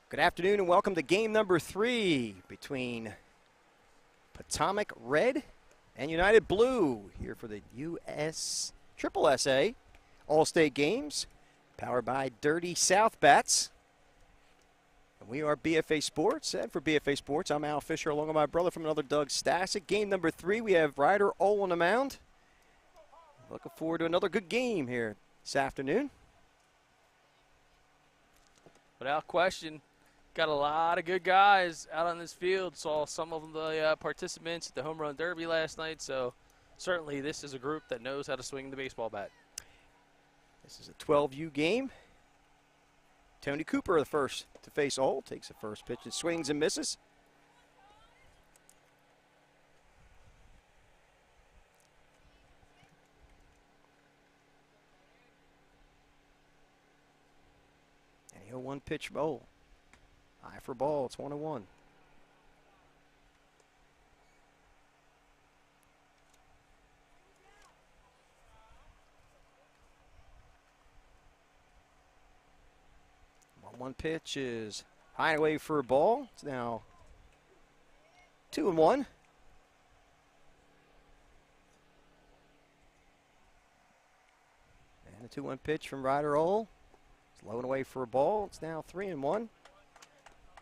Good afternoon and welcome to game number 3 between Potomac Red and United Blue here for the USSSA All-State Games, powered by Dirty South Bats. And we are BFA Sports, and for BFA Sports, I'm Al Fisher along with my brother from another Doug Stasic. Game number 3, we have Ryder Ole on the mound. Looking forward to another good game here this afternoon. Without question, got a lot of good guys out on this field. Saw some of the participants at the Home Run Derby last night, so certainly this is a group that knows how to swing the baseball bat. This is a 12U game. Tony Cooper, the first to face Ole, takes the first pitch and swings and misses. And he'll one pitch Ole. Eye for ball, it's 1-1. One pitch is high and away for a ball. It's now 2-1. And a 2-1 pitch from Ryder Ole. It's low and away for a ball. It's now 3-1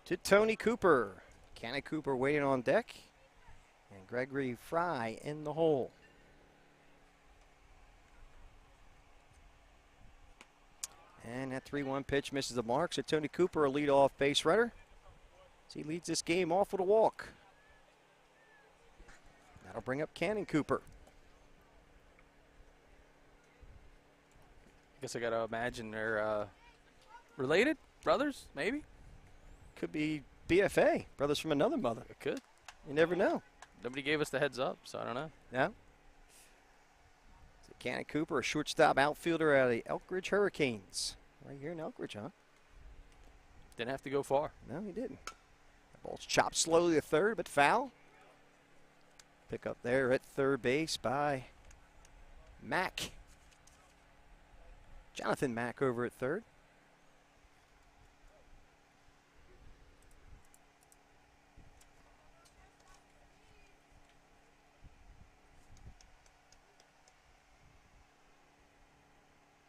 to Tony Cooper. Kenny Cooper waiting on deck. And Gregory Fry in the hole. And that 3-1 pitch misses the mark. So Tony Cooper, a leadoff base runner. So he leads this game off with a walk. That'll bring up Cannon Cooper. I guess I got to imagine they're related, brothers, maybe? Could be BFA, brothers from another mother. It could. You never know. Nobody gave us the heads up, so I don't know. Yeah. Cannon Cooper, a shortstop outfielder out of the Elk Ridge Hurricanes. Right here in Elk Ridge, huh? Didn't have to go far. No, he didn't. The ball's chopped slowly to third, but foul. Pick up there at third base by Mack. Jonathan Mack over at third.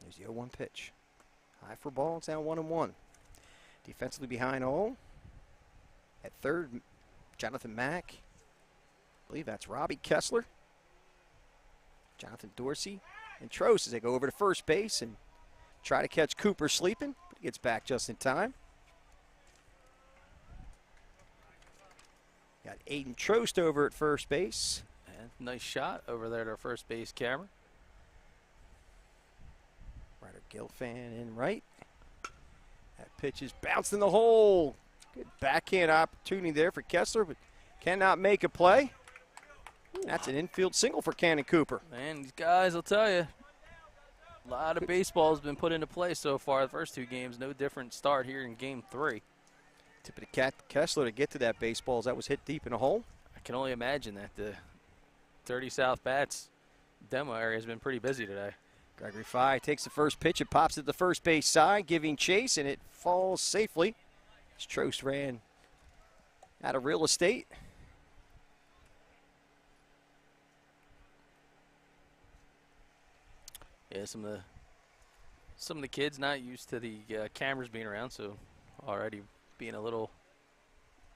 There's the 0-1 pitch. High for ball, it's now 1-1. Defensively behind Ole. At third, Jonathan Mack. I believe that's Robbie Kessler. Jonathan Dorsey and Trost as they go over to first base and try to catch Cooper sleeping, but he gets back just in time. Got Aiden Trost over at first base. And nice shot over there to our first base camera. Ryder Gilfan in right. That pitch is bounced in the hole. Good backhand opportunity there for Kessler, but cannot make a play. That's an infield single for Cannon Cooper. Man, these guys, I'll tell you, a lot of baseball has been put into play so far. The first 2 games, no different start here in game 3. Tip of the Kessler to get to that baseball as that was hit deep in a hole. I can only imagine that the Dirty South Bats demo area has been pretty busy today. Gregory Fry takes the first pitch. It pops at the first base side, giving chase, and it falls safely. Trost ran out of real estate. Yeah, some of the kids not used to the cameras being around, so already being a little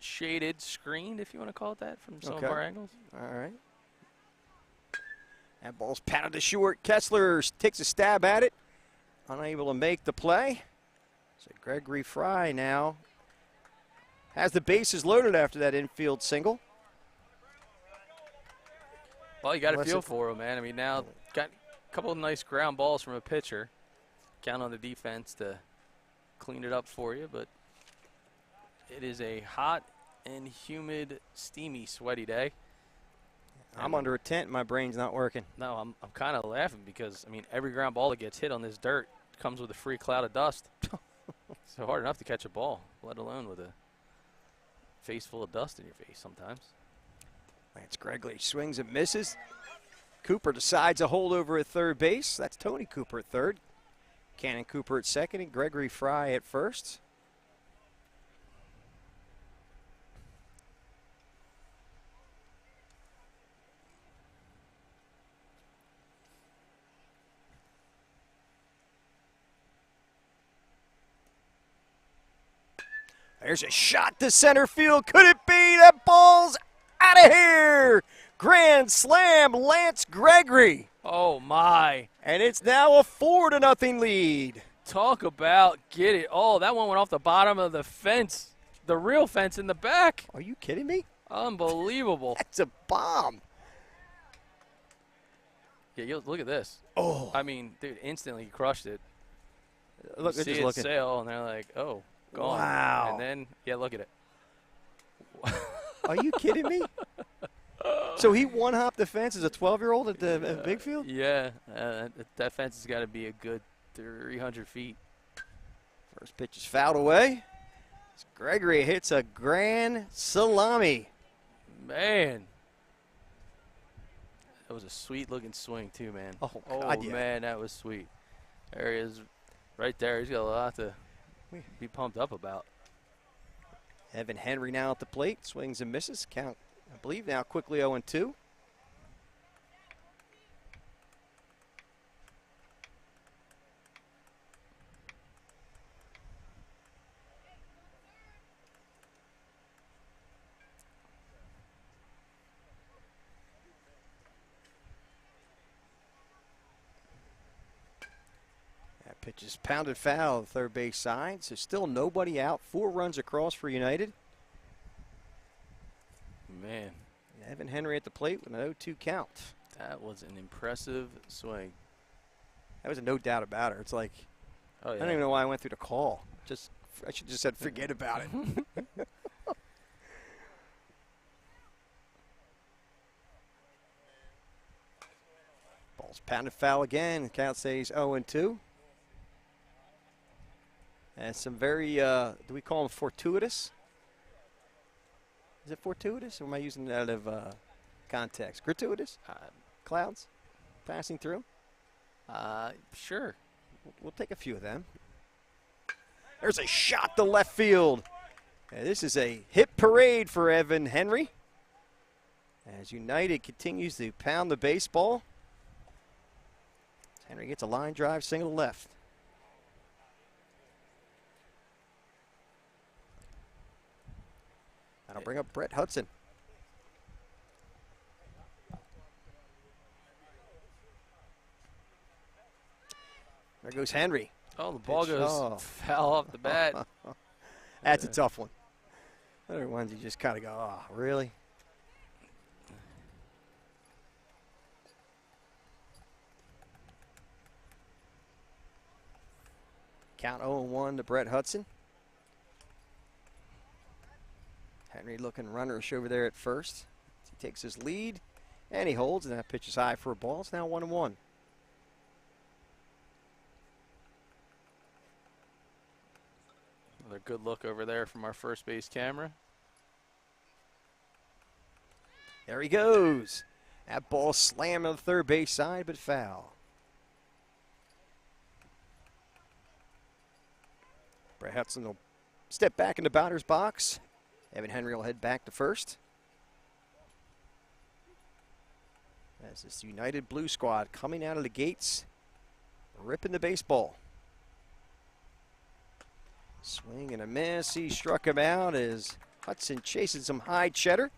shaded, screened, if you want to call it that, from some of our angles. All right. That ball's pounded to short. Kessler takes a stab at it. Unable to make the play. So Gregory Fry now has the bases loaded after that infield single. Well, you got to feel for him, man. I mean, now got a couple of nice ground balls from a pitcher. Count on the defense to clean it up for you, but it is a hot and humid, steamy, sweaty day. I'm under a tent. My brain's not working. No, I'm kind of laughing because, I mean, every ground ball that gets hit on this dirt comes with a free cloud of dust. So hard enough to catch a ball, let alone with a face full of dust in your face sometimes. Lance Gregory swings and misses. Cooper decides a holdover at third base. That's Tony Cooper at third. Cannon Cooper at second and Gregory Fry at first. There's a shot to center field. Could it be? That ball's out of here. Grand slam, Lance Gregory. Oh, my. And it's now a 4-0 lead. Talk about get it. Oh, that one went off the bottom of the fence, the real fence in the back. Are you kidding me? Unbelievable. That's a bomb. Yeah, look at this. Oh. I mean, dude, instantly crushed it. Look, you see just it looking. sail, and they're like, oh, gone. Wow. And then, yeah, look at it. Are you kidding me? So he one-hopped the fence as a 12-year-old at the big field? Yeah, that fence has got to be a good 300 feet. First pitch is fouled away. Gregory hits a grand salami. Man. That was a sweet-looking swing, too, man. Oh, God, yeah. Man, that was sweet. There he is right there. He's got a lot to be pumped up about. Evan Henry now at the plate. Swings and misses. Count, I believe, now quickly 0-2. Pitch is pounded foul, third base side. So still nobody out. 4 runs across for United. Man. Evan Henry at the plate with an 0-2 count. That was an impressive swing. That was a no doubt about it. It's like, oh, yeah. I don't even know why I went through the call. I should just said forget about it. Ball's pounded foul again. Count stays 0-2. And some very, do we call them fortuitous? Is it fortuitous, or am I using it out of context? Gratuitous? Clouds passing through? Sure. We'll take a few of them. There's a shot to left field. And this is a hit parade for Evan Henry, as United continues to pound the baseball. Henry gets a line drive, single to left. That'll bring up Brett Hudson. There goes Henry. Oh, the ball goes foul off the bat. That's a tough one. Other ones you just kind of go, oh, really? Count 0-1 to Brett Hudson. Henry looking runnerish over there at first. He takes his lead, and he holds, and that pitch is high for a ball. It's now 1-1. Another good look over there from our first base camera. There he goes. That ball slammed on the third base side, but foul. Brett Hudson will step back in the batter's box. Evan Henry will head back to first. As this United Blue squad coming out of the gates, ripping the baseball. Swing and a miss. He struck him out as Hudson chasing some high cheddar.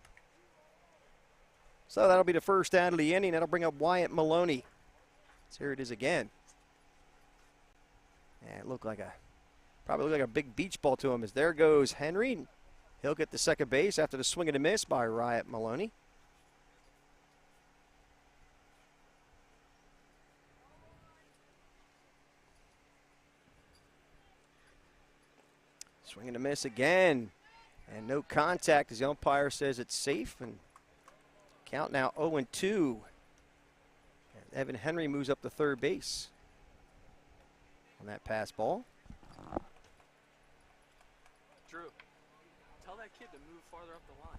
So that'll be the first out of the inning. That'll bring up Wyatt Maloney. So here it is again. Yeah, it looked like probably looked like a big beach ball to him, as there goes Henry. He'll get the second base after the swing and a miss by Wyatt Maloney. Swing and a miss again. And no contact as the umpire says it's safe. And count now 0-2. And Evan Henry moves up to third base on that pass ball. Drew, tell that kid to move farther up the line.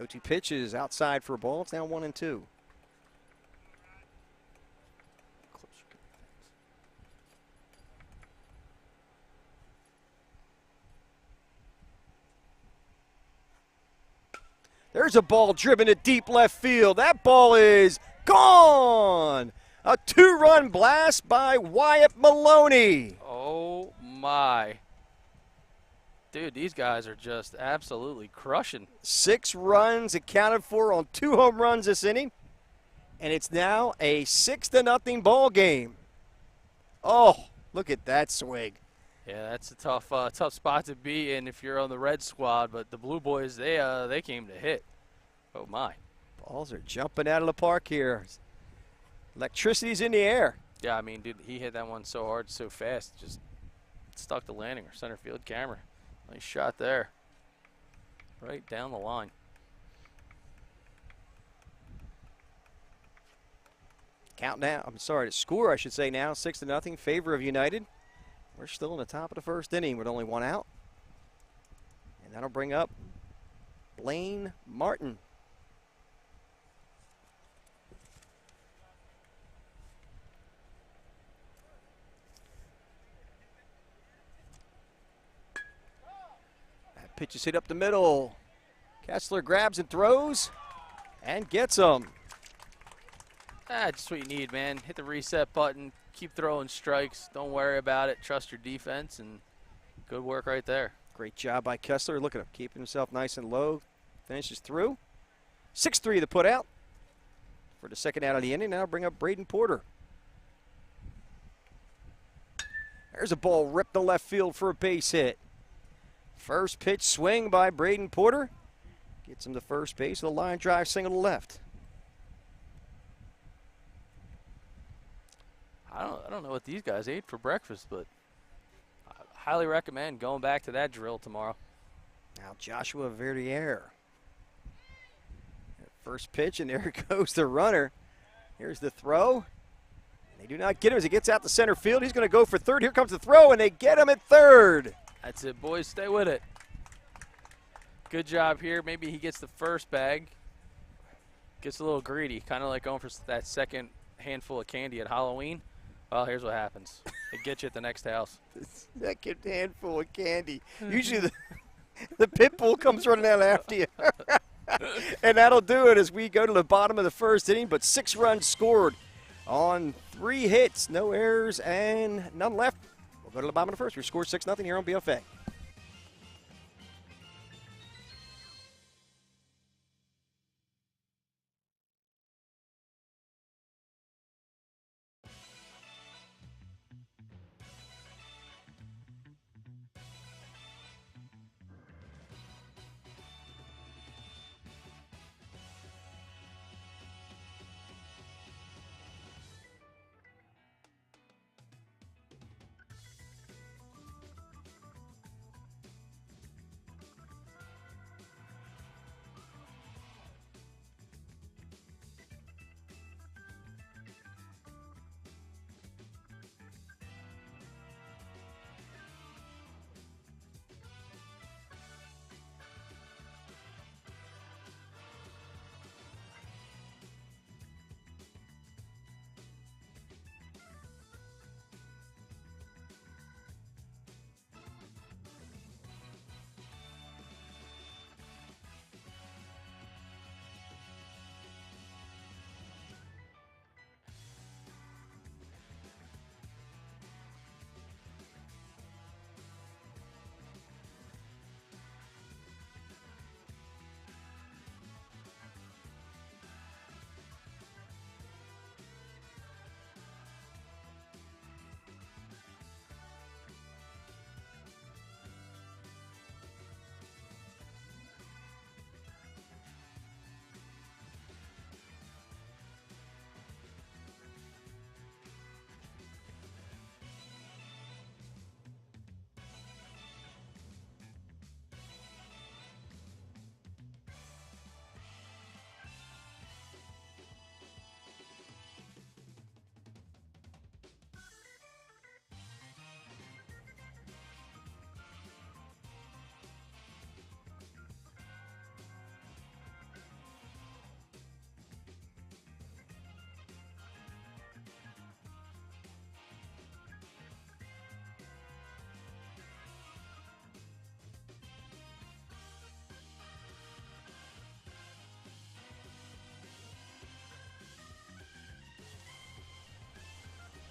0-2 pitches outside for a ball. It's now 1-2. There's a ball driven to deep left field. That ball is gone. A 2-run blast by Wyatt Maloney. Oh, my. Dude, these guys are just absolutely crushing. 6 runs accounted for on 2 home runs this inning. And it's now a 6-0 ball game. Oh, look at that swing. Yeah, that's a tough spot to be in if you're on the red squad. But the Blue Boys, they came to hit. Oh, my. Balls are jumping out of the park here. Electricity's in the air. Yeah, I mean, dude, he hit that one so hard, so fast, just stuck the landing or center field camera. Nice shot there. Right down the line. Count now. I'm sorry, the score, I should say now, 6-0, favor of United. We're still in the top of the first inning with only 1 out. And that'll bring up Blaine Martin. That pitch is hit up the middle. Kessler grabs and throws and gets him. Just what you need, man. Hit the reset button. Keep throwing strikes. Don't worry about it. Trust your defense, and good work right there. Great job by Kessler. Look at him, keeping himself nice and low. Finishes through. 6-3 the put out for the second out of the inning. Now bring up Braden Porter. There's a ball ripped to left field for a base hit. First pitch swing by Braden Porter. Gets him to first base with a line drive single to left. I don't know what these guys ate for breakfast, but I highly recommend going back to that drill tomorrow. Now Joshua Verdier. First pitch, and there goes the runner. Here's the throw. They do not get him as he gets out to center field. He's going to go for third. Here comes the throw, and they get him at third. That's it, boys. Stay with it. Good job here. Maybe he gets the first bag. Gets a little greedy, kind of like going for that second handful of candy at Halloween. Well, here's what happens. They get you at the next house. The second handful of candy. Usually the pit bull comes running out after you. And that'll do it as we go to the bottom of the first inning, but 6 runs scored on 3 hits, no errors, and none left. We'll go to the bottom of the first. We scored 6-0 here on BFA.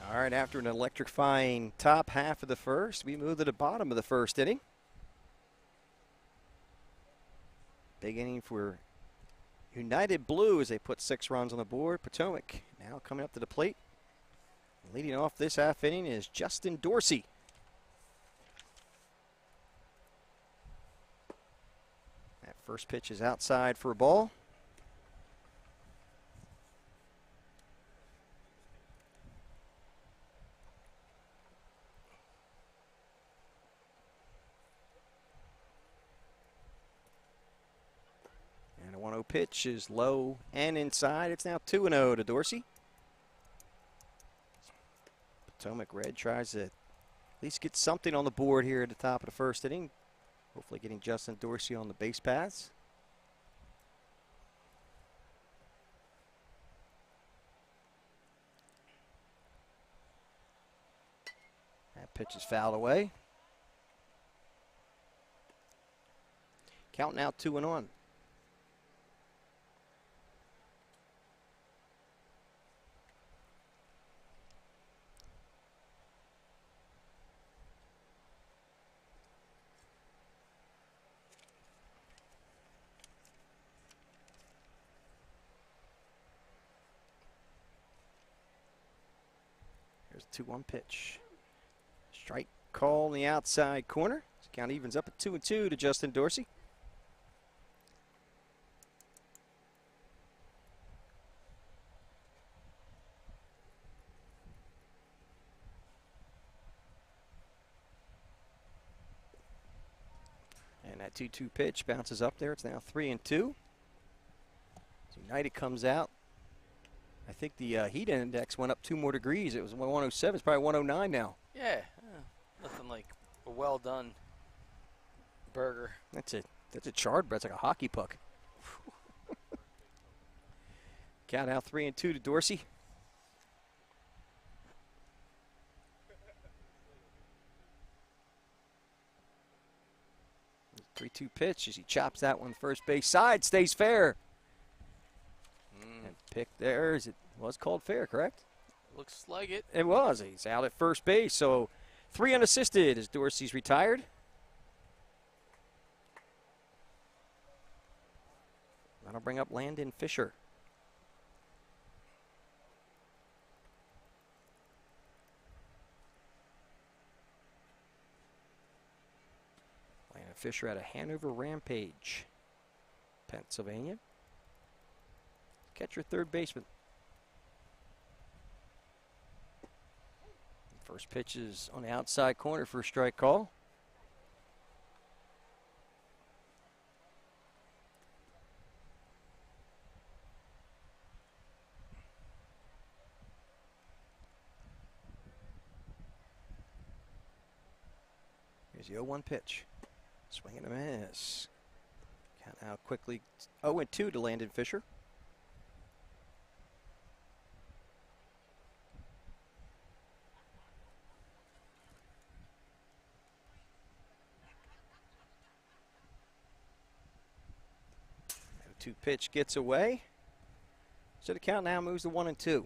All right, after an electrifying top half of the first, we move to the bottom of the first inning. Big inning for United Blue as they put 6 runs on the board. Potomac now coming up to the plate. Leading off this half inning is Justin Dorsey. That first pitch is outside for a ball. And a 1-0 pitch is low and inside. It's now 2-0 to Dorsey. Potomac Red tries to at least get something on the board here at the top of the first inning. Hopefully getting Justin Dorsey on the base paths. That pitch is fouled away. Count now 2-1. Here's a 2-1 pitch. Strike call in the outside corner. So count evens up at 2-2 to Justin Dorsey. And that 2-2 pitch bounces up there. It's now 3-2. So United comes out. I think the heat index went up 2 more degrees. It was 107. It's probably 109 now. Yeah, nothing like a well done burger. That's a charred bread. It's like a hockey puck. Count out 3-2 to Dorsey. The 3-2 pitch as he chops that one first base side. Stays fair. And pick there. It was called fair, correct? Looks like it. It was. He's out at first base. So 3 unassisted as Dorsey's retired. That'll bring up Landon Fisher. Landon Fisher out of Hanover Rampage, Pennsylvania. Catcher, third baseman. First pitch is on the outside corner for a strike call. Here's the 0-1 pitch. Swing and a miss. Count out quickly. 0-2 to Landon Fisher. The 2 pitch gets away. So the count now moves to 1-2.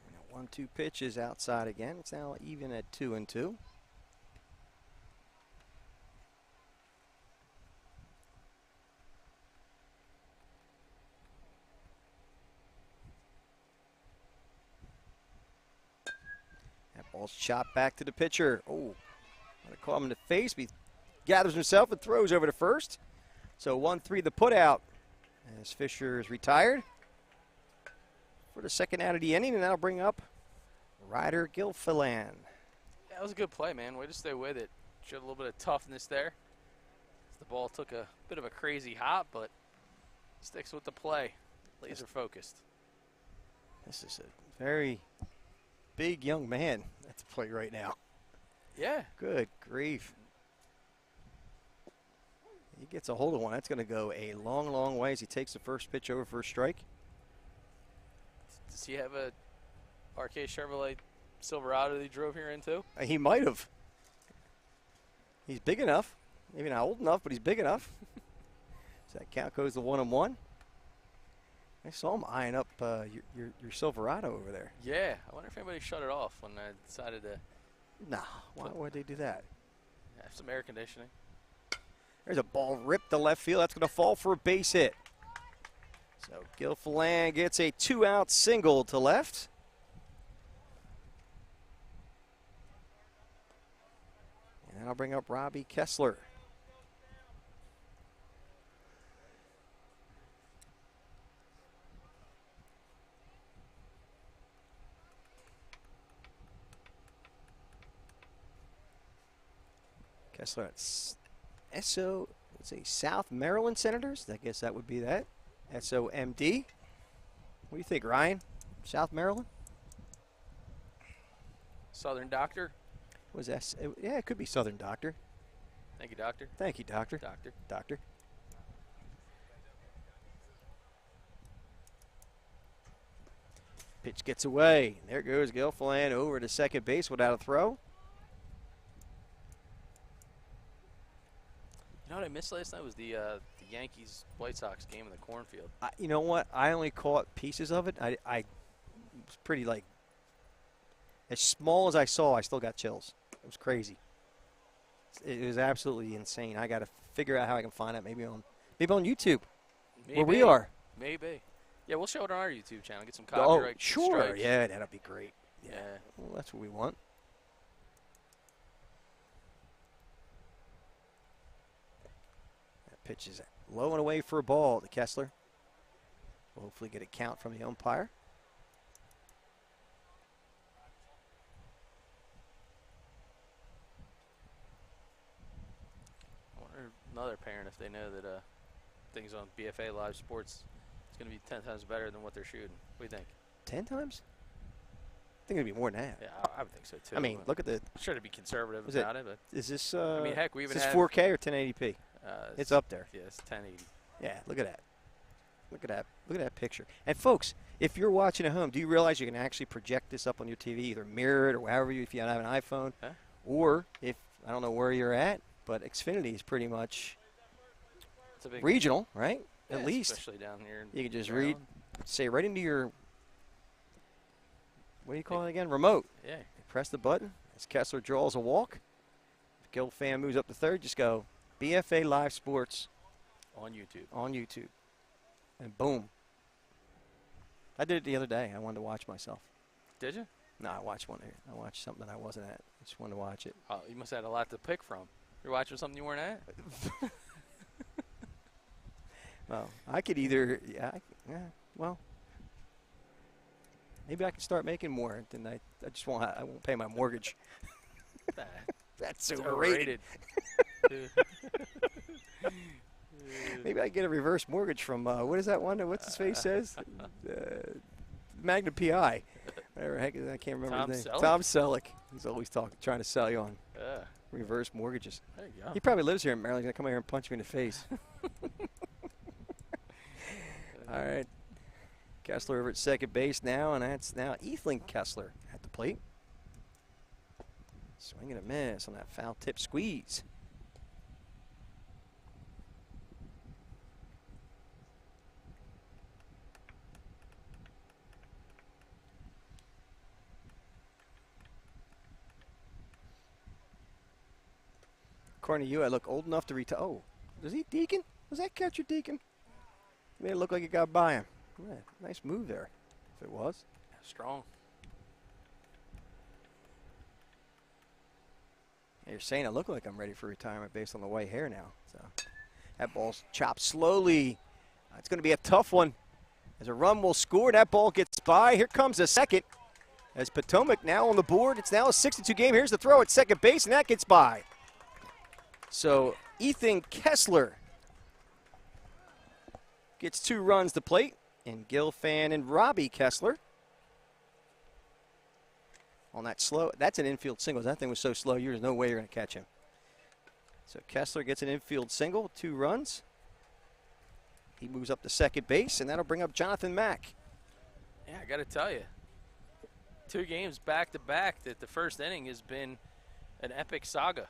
And a 1-2 pitch is outside again. It's now even at 2-2. Ball's chopped back to the pitcher. Oh, want to call him in the face, but he gathers himself and throws over to first. So 1-3 the put out as Fisher is retired for the second out of the inning, and that'll bring up Ryder Gilfillan. Yeah, that was a good play, man. Way to stay with it. Showed a little bit of toughness there. The ball took a bit of a crazy hop, but sticks with the play. Laser focused. This is a very big young man at the plate right now. Yeah. Good grief. He gets a hold of one. That's going to go a long, long way as he takes the first pitch over for a strike. Does he have a RK Chevrolet Silverado that he drove here into? He might have. He's big enough. Maybe not old enough, but he's big enough. So that count goes to 1-1. I saw him eyeing up your Silverado over there. Yeah. I wonder if anybody shut it off when I decided to. No. Why would they do that? Have some air conditioning. There's a ball ripped to left field. That's going to fall for a base hit. So Gil Phelan gets a 2-out single to left. And I'll bring up Robbie Kessler. Kessler at SO, let's see, South Maryland Senators. I guess that would be that. SOMD. What do you think, Ryan? South Maryland? Southern Doctor? Was S? Yeah, it could be Southern Doctor. Thank you, Doctor. Thank you, Doctor. Doctor. Doctor. Pitch gets away. There goes Gil Phelan over to second base without a throw. You know what I missed last night was the Yankees-White Sox game in the cornfield. You know what? I only caught pieces of it. I was pretty, like, as small as I saw, I still got chills. It was crazy. It was absolutely insane. I got to figure out how I can find it. Maybe on YouTube, where we are. Maybe. Yeah, we'll show it on our YouTube channel. Get some copyright. Oh, sure. strikes. Yeah, that'll be great. Yeah. Well, that's what we want. That pitch is low and away for a ball to Kessler. We'll hopefully get a count from the umpire. I wonder another parent if they know that things on BFA Live Sports is going to be 10 times better than what they're shooting. What do you think? 10 times? I think it'd be more than that. Yeah, I would think so too. I mean, look at the. Sure to be conservative Is about it, but Is this? I mean, heck, we even is this have 4K or 1080p? It's up there. Yeah, it's 1080. Yeah, look at that. Look at that. Look at that picture. And folks, if you're watching at home, do you realize you can actually project this up on your TV, either mirror it or however you, if you have an iPhone, Huh? or if I don't know where you're at, but Xfinity is pretty much It's a big regional, right? yeah, At least especially down here. you can just Maryland. say right into your, what do you call it again? Remote. Yeah. Press the button. As Kessler draws a walk. If Gil Phelan moves up to third, just go BFA Live Sports On YouTube. on YouTube. And boom. I did it the other day. I wanted to watch myself. Did you? No, I watched one here. I watched something I wasn't at. I just wanted to watch it. Oh, you must have had a lot to pick from. You're watching something you weren't at? Well, I could either, well, maybe I can start making more. Then I just won't. I won't pay my mortgage. That's overrated. Maybe I get a reverse mortgage from what is that one? What's his face says? Magnum PI. Whatever the heck is that? I can't remember Tom his name. Selleck? Tom Selleck. He's always trying to sell you on Yeah. reverse mortgages. There you go. He probably lives here in Maryland. He's gonna come here and punch me in the face. All right. Kessler over at second base now, and that's now Ethan Kessler at the plate. Swing and a miss on that foul tip squeeze. According to you, I look old enough to retire. Oh, does he Deacon? Was that catcher Deacon? Made it look like it got by him. Yeah, nice move there, if it was. Strong. You're saying I look like I'm ready for retirement based on the white hair now. So that ball's chopped slowly. It's going to be a tough one. As a run will score, that ball gets by. Here comes a second. As Potomac now on the board. It's now a 6-2 game. Here's the throw at second base, and that gets by. So Ethan Kessler gets 2 runs to plate, and Gil Phelan and Robbie Kessler on that slow. That's an infield single. That thing was so slow, there's no way you're going to catch him. So Kessler gets an infield single, 2 runs. He moves up to second base, and that'll bring up Jonathan Mack. Yeah, I got to tell you. 2 games back-to-back that the first inning has been an epic saga.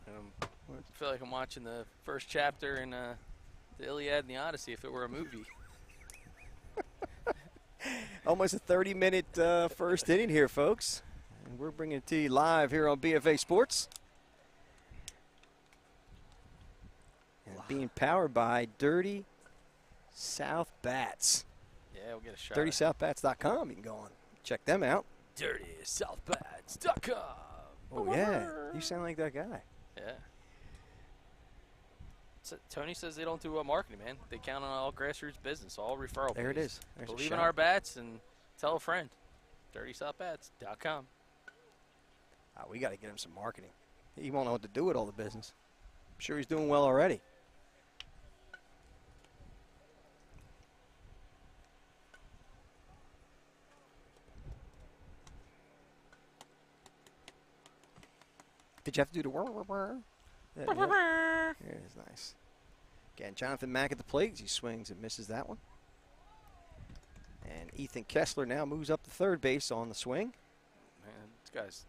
I feel like I'm watching the first chapter in the Iliad and the Odyssey if it were a movie. Almost a 30-minute first inning here, folks. And we're bringing it to you live here on BFA Sports. And being powered by Dirty South Bats. Yeah, we'll get a shot. DirtySouthBats.com. You can go on. Check them out. DirtySouthBats.com. Oh, yeah. You sound like that guy. Yeah. So Tony says they don't do marketing, man. They count on all grassroots business, all referral. There it is. There's Believe in our bats and tell a friend. DirtySouthBats.com. We got to get him some marketing. He won't know what to do with all the business. I'm sure he's doing well already. Did you have to do the whir, whir, whir? Yeah, it is nice. Again, Jonathan Mack at the plate. He swings and misses that one. And Ethan Kessler now moves up to third base on the swing. Man, this guy's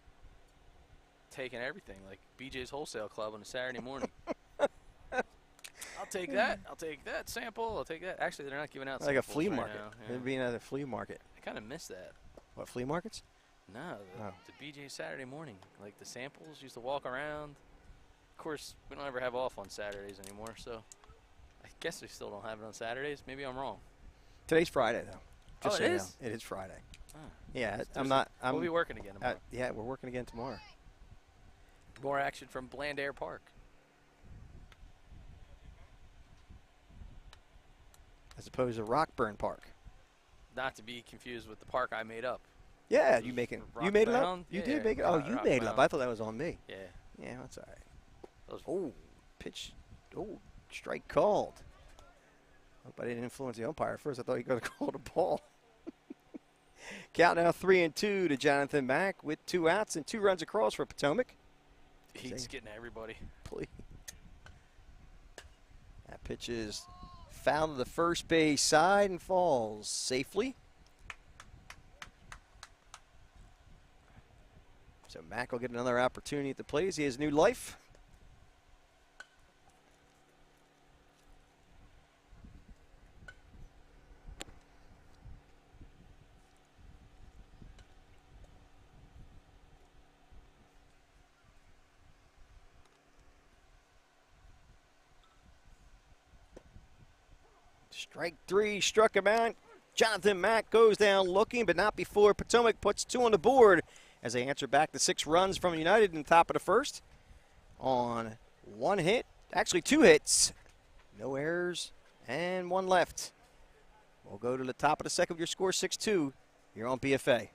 taking everything like BJ's Wholesale Club on a Saturday morning. I'll take that. I'll take that sample. I'll take that. Actually, they're not giving out like a samples flea right market. now. Yeah. They're being at a flea market. I kind of miss that. What, flea markets? No, the BJ Saturday morning. Like the samples, used to walk around. Of course, we don't ever have off on Saturdays anymore, so I guess we still don't have it on Saturdays. Maybe I'm wrong. Today's Friday, though. Just it is? It is Friday. Oh. Yeah, we'll be working again tomorrow. Yeah, we're working again tomorrow. More action from Bland Air Park. As opposed to Rockburn Park. Not to be confused with the park I made up. Yeah, you made it up? You did make it? Oh, you made it up. I thought that was on me. Yeah. Yeah, that's all right. Oh, pitch. Oh, strike called. Hope I didn't influence the umpire. First, I thought he could have called a ball. Count now 3-2 to Jonathan Mack with 2 outs and 2 runs across for Potomac. He's getting everybody. Please. That pitch is fouled to the first base side and falls safely. So Mack will get another opportunity at the plate as he has new life. Strike 3 struck him out. Jonathan Mack goes down looking, but not before Potomac puts 2 on the board as they answer back the 6 runs from United in the top of the first on 1 hit. Actually 2 hits. No errors and 1 left. We'll go to the top of the second with your score 6-2 here on BFA.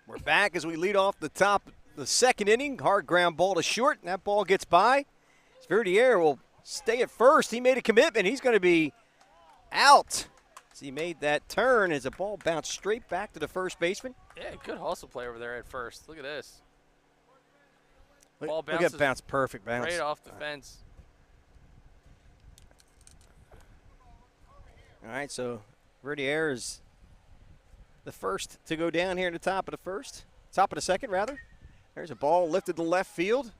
We're back as we lead off the top of the second inning. Hard ground ball to short, and that ball gets by. Verdier will stay at first. He made a commitment. He's going to be out. As he made that turn as the ball bounced straight back to the first baseman. Yeah, good hustle play over there at first. Look at this. Ball bounces. Look at bounce, perfect bounce. Right off the fence. All right, so Verdier is the first to go down here in the top of the second, rather. There's a ball lifted to left field.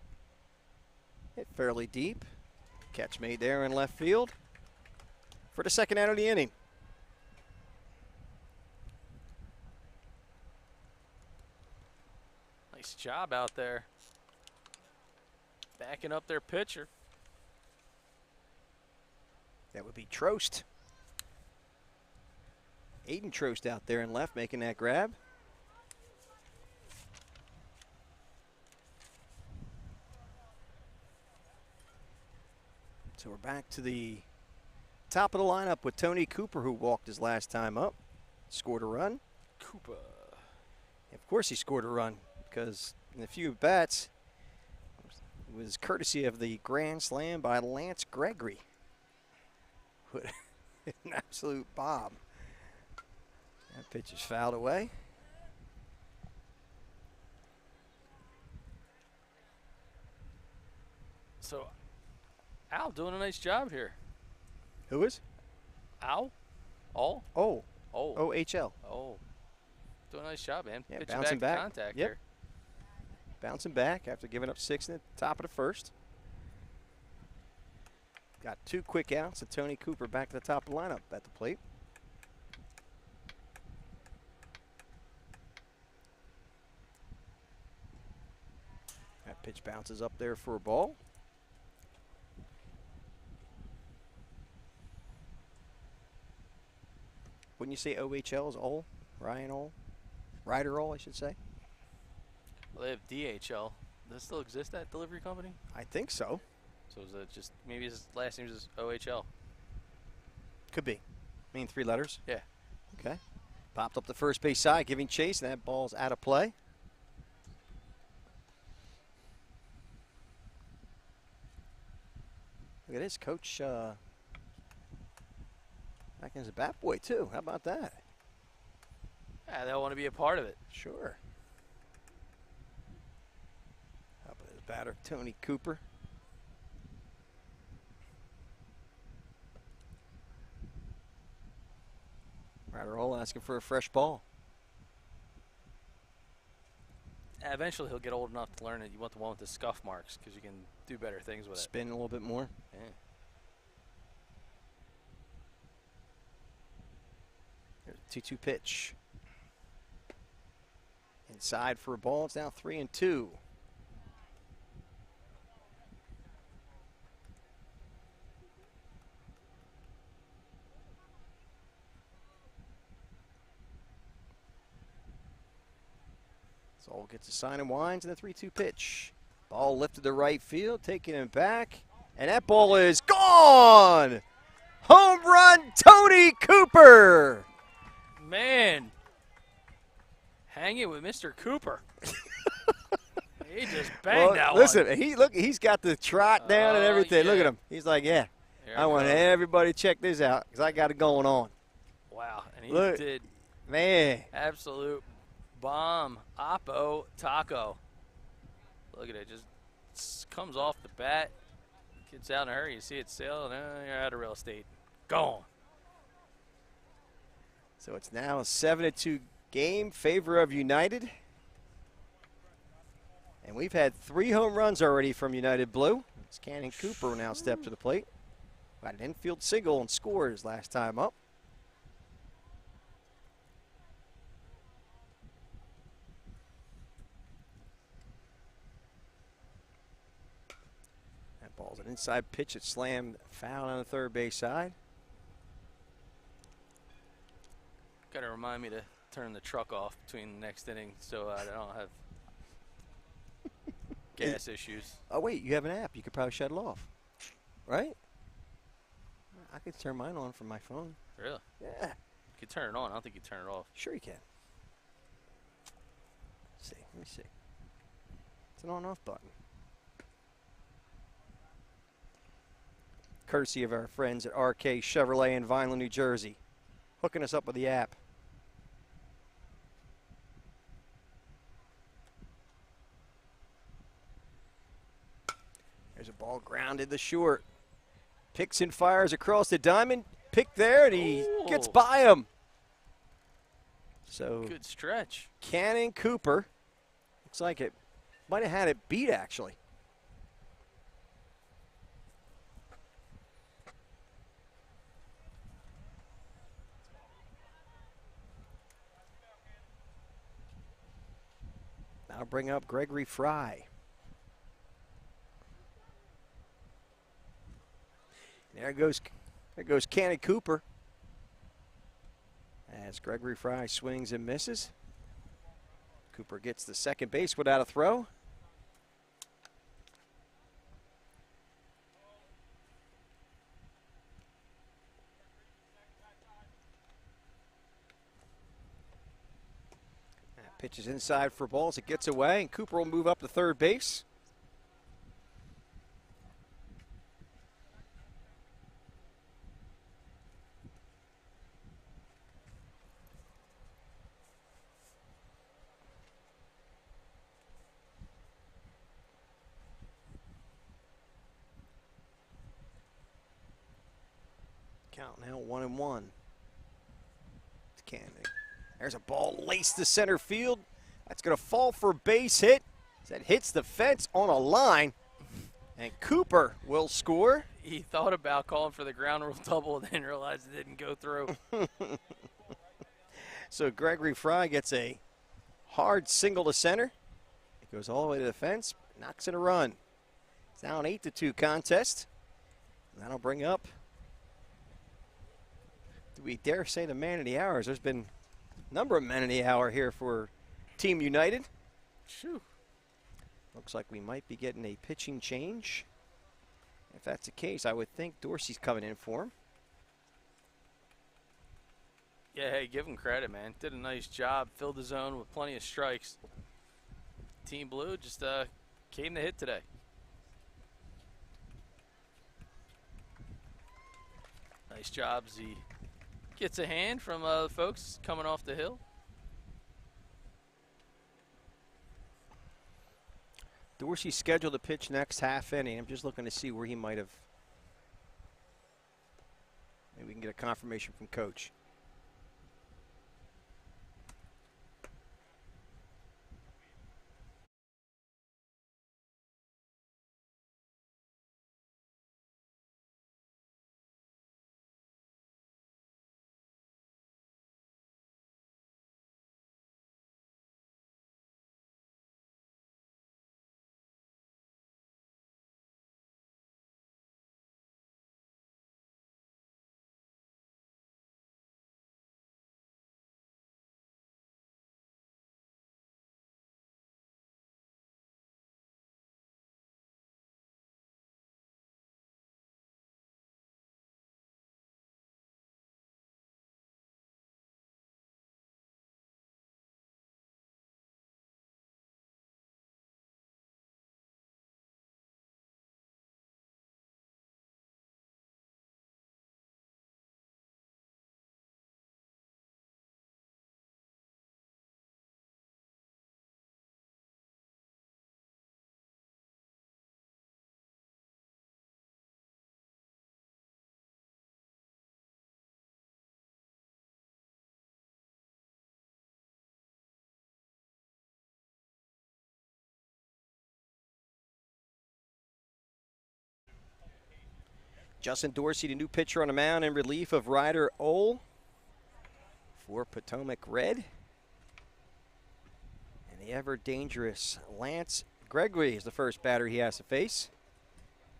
Hit fairly deep. Catch made there in left field for the second out of the inning. Nice job out there. Backing up their pitcher. That would be Trost. Aiden Trost out there in left making that grab. So we're back to the top of the lineup with Tony Cooper, who walked his last time up. Scored a run. Cooper. Of course he scored a run because in a few bats, it was courtesy of the grand slam by Lance Gregory. An absolute bomb. That pitch is fouled away. So, Al doing a nice job here. Who is? Al? All? Oh. Oh. OHL. Oh. Doing a nice job, man. Yeah, pitching bouncing back. back. Contact yep. here. Bouncing back after giving up 6 in the top of the first. Got 2 quick outs, and Tony Cooper back to the top of the lineup at the plate. That pitch bounces up there for a ball. Wouldn't you say OHL is Ole? Ryan Ole? Ryder Ole, I should say. Well, they have DHL. Does it still exist, that delivery company? I think so. So is it just, maybe his last name is OHL? Could be. I mean, 3 letters? Yeah. Okay. Popped up the first base side, giving chase, and that ball's out of play. Look at this, Coach. Back in as a bat boy, too. How about that? Yeah, they'll want to be a part of it. Sure. How about his batter, Tony Cooper? Ryder Ole asking for a fresh ball. Eventually he'll get old enough to learn that you want the one with the scuff marks because you can do better things with it. Spin a little bit more. Yeah. Here's a 2-2 pitch. Inside for a ball. It's now 3-2. All gets a sign and winds in the 3-2 pitch. Ball lifted to right field, taking him back, and that ball is gone! Home run, Tony Cooper! Man, hang it with Mr. Cooper. He just banged that one. Listen, he's got the trot down and everything. Yeah. Look at him. He's like, yeah, I want everybody to check this out because I got it going on. Wow, and he did. Man. Absolute bomb, Oppo Taco. Look at it, just comes off the bat, gets out in a hurry. You see it sail, and you're out of real estate. Gone. So it's now a 7-2 game, favor of United. And we've had 3 home runs already from United Blue. It's Cannon Cooper now step to the plate. Got an infield single and scores last time up. Ball's an inside pitch that slammed foul on the third base side. Got to remind me to turn the truck off between the next inning so I don't have gas issues. Oh, wait, you have an app. You could probably shut it off, right? I could turn mine on from my phone. Really? Yeah. You can turn it on. I don't think you can turn it off. Sure you can. see. Let me see. It's an on-off button. Courtesy of our friends at RK Chevrolet in Vineland, New Jersey, hooking us up with the app. There's a ball grounded to short. Picks and fires across the diamond. Pick there, and he gets by him. So good stretch. Cannon Cooper, looks like it might have had it beat, actually. Now bring up Gregory Fry. There goes Cannon Cooper. As Gregory Fry swings and misses. Cooper gets the second base without a throw. That pitch is inside for balls. It gets away, and Cooper will move up to third base. Count now 1-1. It's Cannon. There's a ball laced to center field. That's going to fall for a base hit. That hits the fence on a line. And Cooper will score. He thought about calling for the ground rule double and then realized it didn't go through. So Gregory Fry gets a hard single to center. It goes all the way to the fence, knocks in a run. It's now an 8-2 contest. And that'll bring up, do we dare say, the man of the hour? There's been a number of men of the hour here for Team United. Shoo. Looks like we might be getting a pitching change. If that's the case, I would think Dorsey's coming in for him. Yeah, hey, give him credit, man. Did a nice job. Filled the zone with plenty of strikes. Team Blue just came to hit today. Nice job as he gets a hand from the folks coming off the hill. Dorsey's scheduled to pitch next half inning. I'm just looking to see where he might have. Maybe we can get a confirmation from Coach. Justin Dorsey, the new pitcher on the mound in relief of Ryder Ole for Potomac Red. And the ever-dangerous Lance Gregory is the first batter he has to face.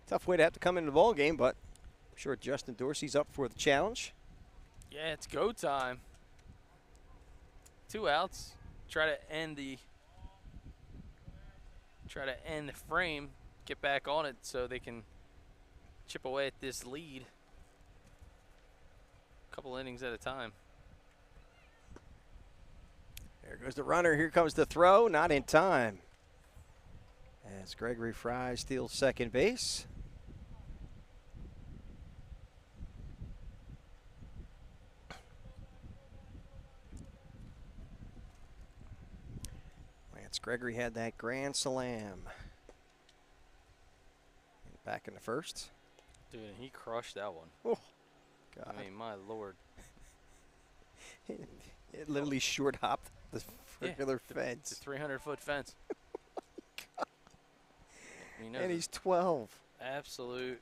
Tough way to have to come into the ball game, but I'm sure Justin Dorsey's up for the challenge. Yeah, it's go time. 2 outs. Try to end the frame, get back on it so they can chip away at this lead a couple innings at a time. There goes the runner. Here comes the throw. Not in time. As Gregory Fry steals second base. Lance Gregory had that grand slam. Back in the first. Dude, he crushed that one. Oh, God. I mean, my Lord. It literally short hopped the regular fence. It's a 300-foot fence. And he's 12. Absolute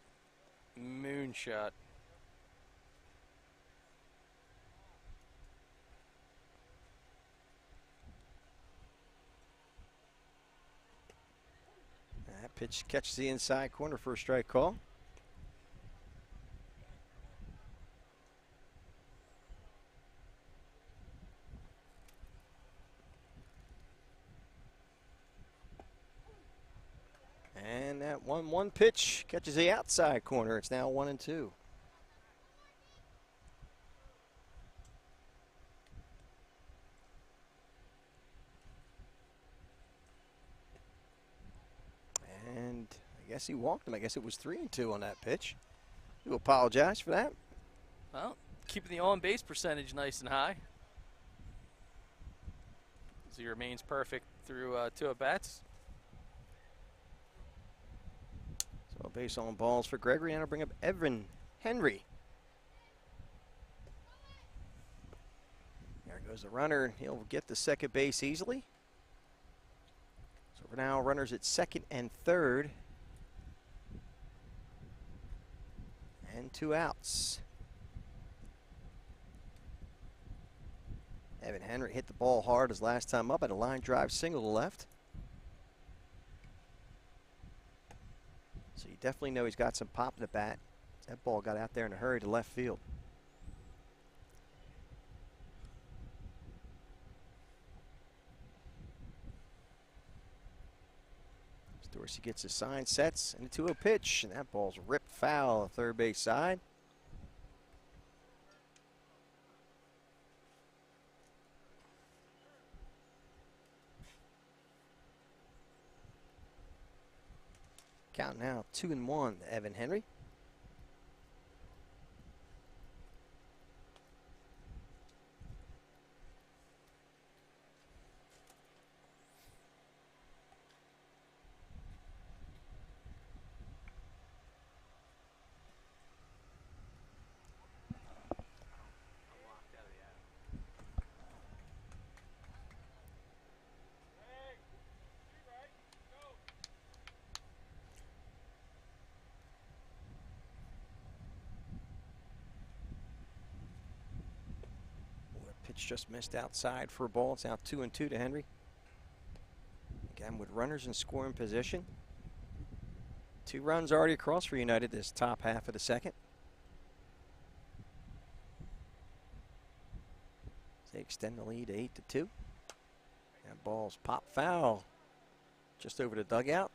moonshot. That pitch catches the inside corner for a strike call. And that 1-1 pitch catches the outside corner. It's now 1-2. And I guess he walked him. I guess it was 3-2 on that pitch. Do apologize for that. Well, keeping the on-base percentage nice and high. As he remains perfect through 2 at-bats. So base on balls for Gregory, and I'll bring up Evan Henry. There goes the runner. He'll get the second base easily. So for now, runners at second and third. And 2 outs. Evan Henry hit the ball hard his last time up at a line drive single to left. So you definitely know he's got some pop in the bat. That ball got out there in a hurry to left field. Dorsey gets his sign, sets, and a 2-0 pitch, and that ball's ripped foul on third base side. Count now 2-1 to Evan Henry. Pitch just missed outside for a ball. It's now 2-2 to Henry. Again, with runners in scoring position. 2 runs already across for United this top half of the second. They extend the lead to 8-2. That ball's pop foul just over the dugout.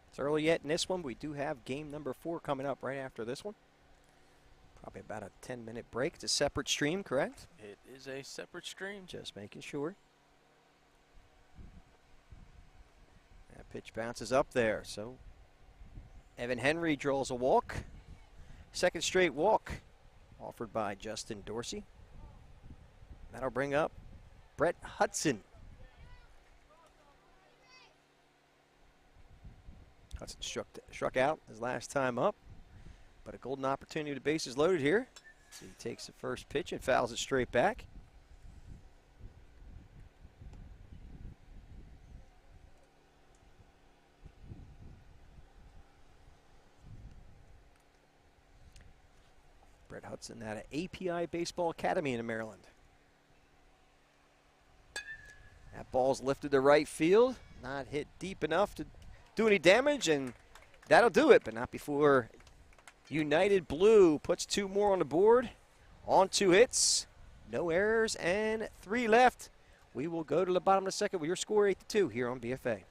It's early yet in this one. We do have game number 4 coming up right after this one. Probably about a 10-minute break. It's a separate stream, correct? It is a separate stream. Just making sure. That pitch bounces up there. So Evan Henry draws a walk. Second straight walk offered by Justin Dorsey. That'll bring up Brett Hudson. Hudson struck out his last time up, but a golden opportunity to bases loaded here. So he takes the first pitch and fouls it straight back. Brett Hudson out of API Baseball Academy in Maryland. That ball's lifted to right field, not hit deep enough to do any damage, and that'll do it, but not before United Blue puts 2 more on the board. On 2 hits, no errors, and 3 left. We will go to the bottom of the second with your score 8-2 here on BFA.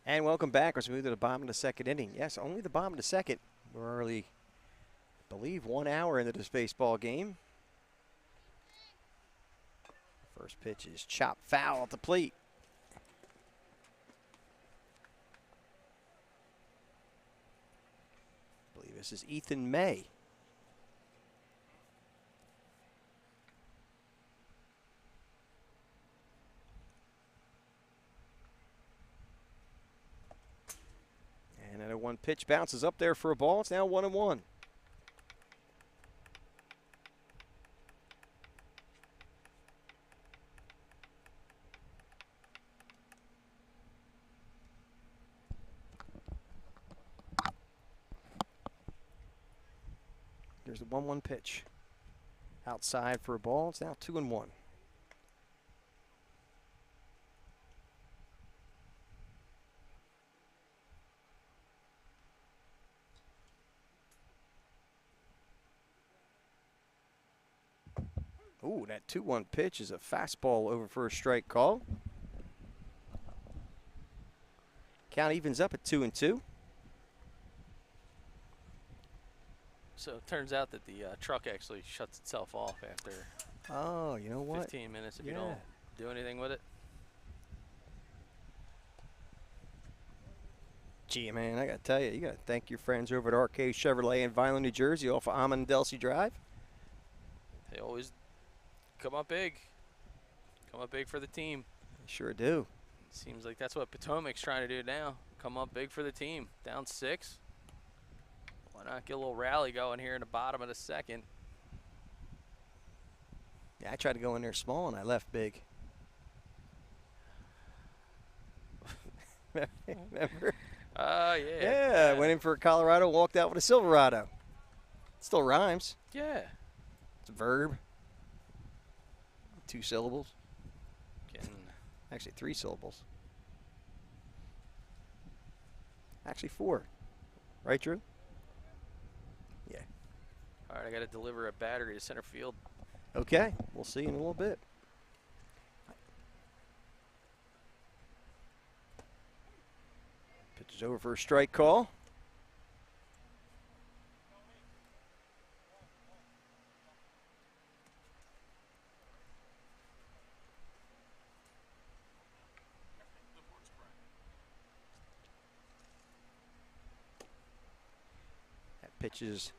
And welcome back as we move to the bottom of the second inning. Yes, only the bottom of the second. We're early, I believe, 1 hour into this baseball game. First pitch is chopped foul at the plate. I believe this is Ethan May. And at a 1 pitch bounces up there for a ball. It's now 1-1. There's the 1-1 pitch. Outside for a ball. It's now 2-1. Ooh, that 2-1 pitch is a fastball over for a strike call. Count evens up at 2-2. So it turns out that the truck actually shuts itself off after Oh, you know what? 15 minutes if you don't do anything with it. Gee, man, I got to tell you, you got to thank your friends over at Arcade Chevrolet in Vineland, New Jersey, off of Almond and Delsey Drive. They always come up big. Come up big for the team. They sure do. Seems like that's what Potomac's trying to do now. Come up big for the team. Down 6. Why not get a little rally going here in the bottom of the second? Yeah, I tried to go in there small and I left big. Remember? Yeah. Yeah, I went in for a Colorado, walked out with a Silverado. Still rhymes. Yeah. It's a verb. 2 syllables. Actually 3 syllables. Actually 4. Right, Drew? Yeah. All right, I got to deliver a battery to center field. Okay, we'll see in a little bit. Pitch is over for a strike call. That pitch is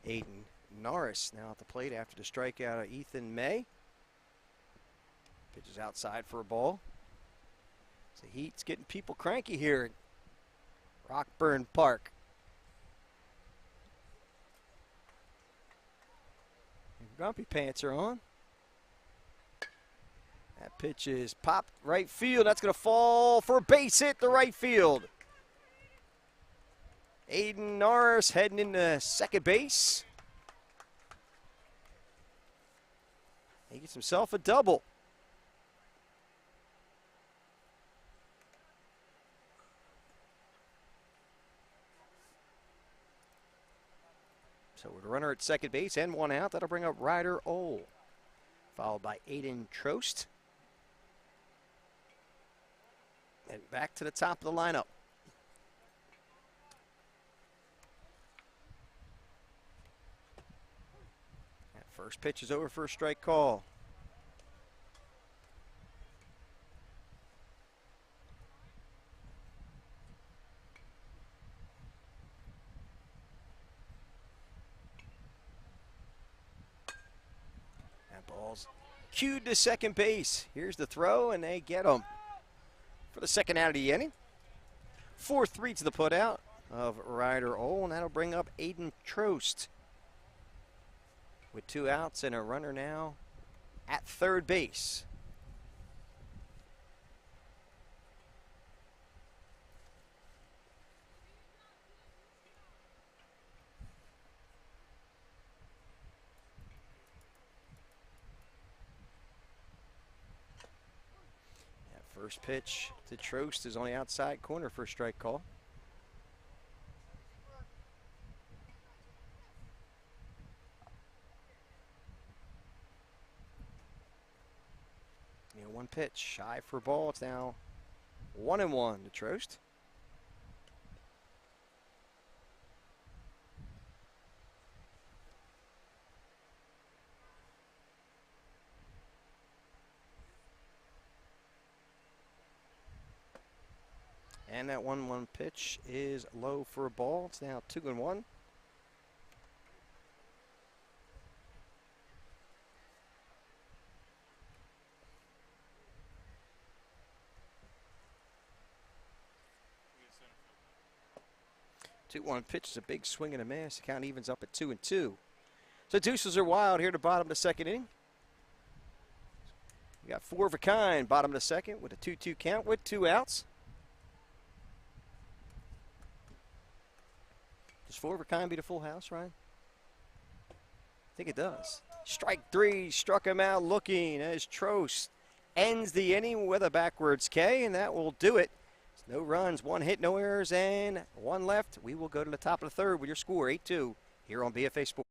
Aiden Norris now at the plate after the strikeout of Ethan May. Pitch is outside for a ball. The heat's getting people cranky here at Rockburn Park. Grumpy pants are on. That pitch is popped right field. That's going to fall for a base hit to right field. Aiden Norris heading into second base. He gets himself a double. So with a runner at second base and one out, that'll bring up Ryder Ole, followed by Aiden Trost. And back to the top of the lineup. That first pitch is over for a strike call. Ball's cued to second base. Here's the throw, and they get him for the second out of the inning. 4-3 to the putout of Ryder Ole, and that'll bring up Aiden Trost with 2 outs and a runner now at third base. First pitch to Trost is on the outside corner for a strike call. One pitch, shy for a ball. It's now 1-1 to Trost. And that 1-1 pitch is low for a ball. It's now 2-1. Two-one pitch is a big swing and a miss. The count evens up at 2-2. So deuces are wild here to bottom of the second inning. We got 4 of a kind bottom of the second with a 2-2 count with 2 outs. Does 4 of a kind beat a full house, Ryan? I think it does. Strike 3, struck him out looking as Trost ends the inning with a backwards K, and that will do it. No runs, 1 hit, no errors, and 1 left. We will go to the top of the third with your score, 8-2, here on BFA Sports.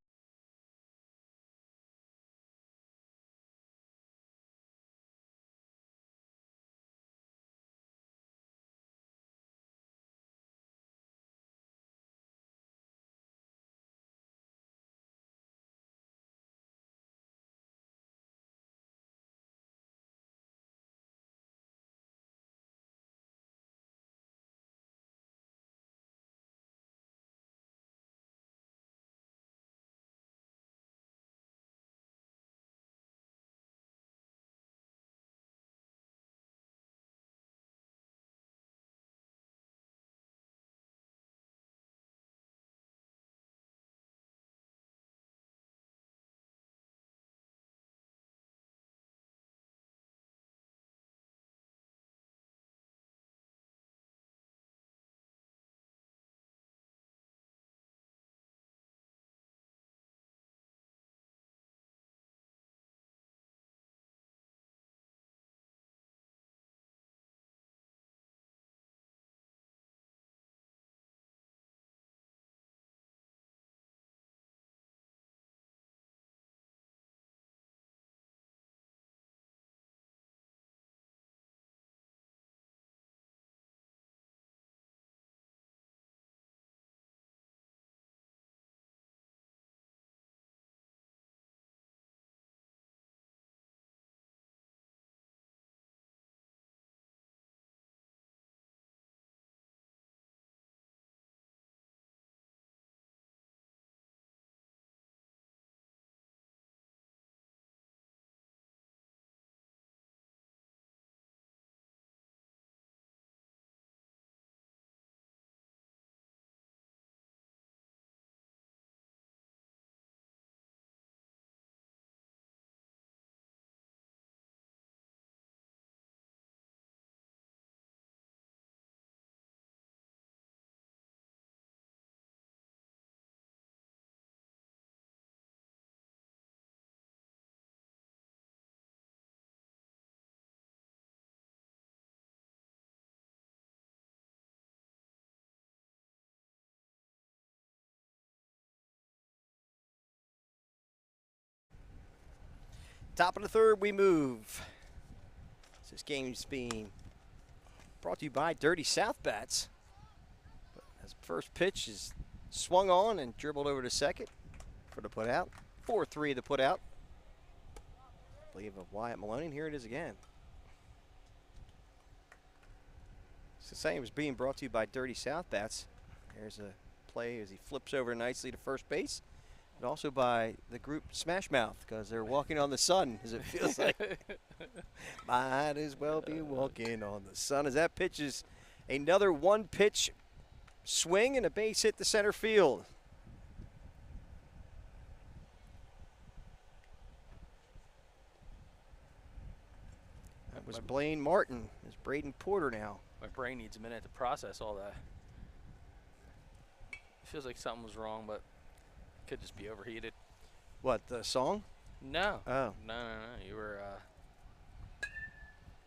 Top of the third, we move. This game's being brought to you by Dirty South Bats. But as first pitch is swung on and dribbled over to second for the putout. 4-3 the putout. I believe of Wyatt Maloney. And here it is again. It's the same as being brought to you by Dirty South Bats. There's a play as he flips over nicely to first base. And also by the group Smash Mouth, because they're walking on the sun, as it feels like. Might as well be walking on the sun. As that pitch is another one-pitch swing and a base hit to center field. That was Blaine Martin. It's Braden Porter now. My brain needs a minute to process all that. It feels like something was wrong, but it could just be overheated. What, the song? No. Oh. No. You were...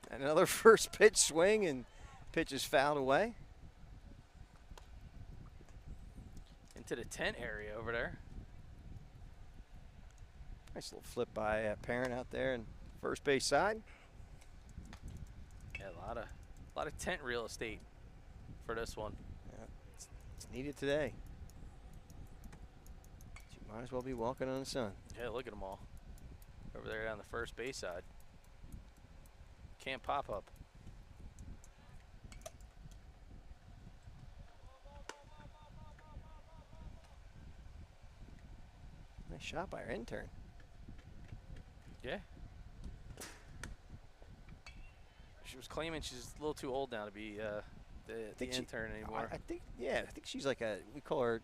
Another first pitch swing, and pitch is fouled away. Into the tent area over there. Nice little flip by Parent out there in first base side. Yeah, a lot of tent real estate for this one. Yeah, it's needed today. You might as well be walking on the sun. Yeah, look at them all over there down the first base side. Can't pop up. Nice shot by our intern. Yeah. She was claiming she's a little too old now to be the intern anymore. I think she's like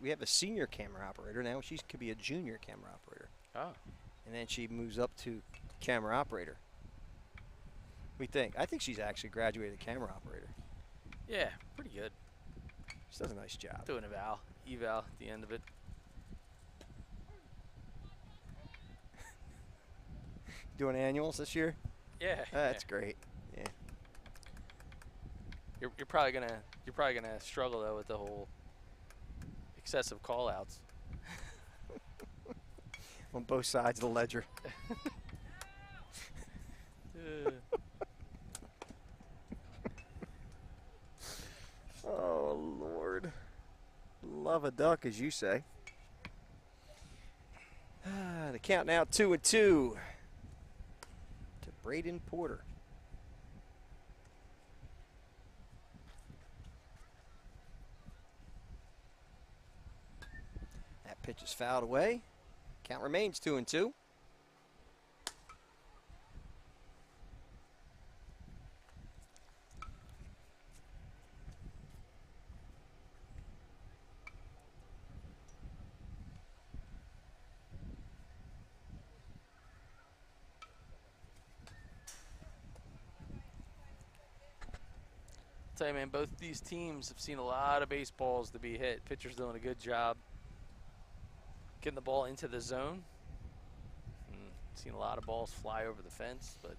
we have a senior camera operator now. She could be a junior camera operator. Oh. And then she moves up to camera operator. I think she's actually graduated camera operator. Yeah, pretty good. She does a nice job. Doing eval at the end of it. Doing annuals this year? Yeah. That's great. Yeah. You're probably gonna struggle though with the whole excessive call-outs. On both sides of the ledger. Oh, Lord. Love a duck, as you say. The count now 2-2 to Braden Porter. That pitch is fouled away. Count remains 2-2. Tell you, man, both these teams have seen a lot of baseballs to be hit. Pitcher's doing a good job getting the ball into the zone. Seen a lot of balls fly over the fence, but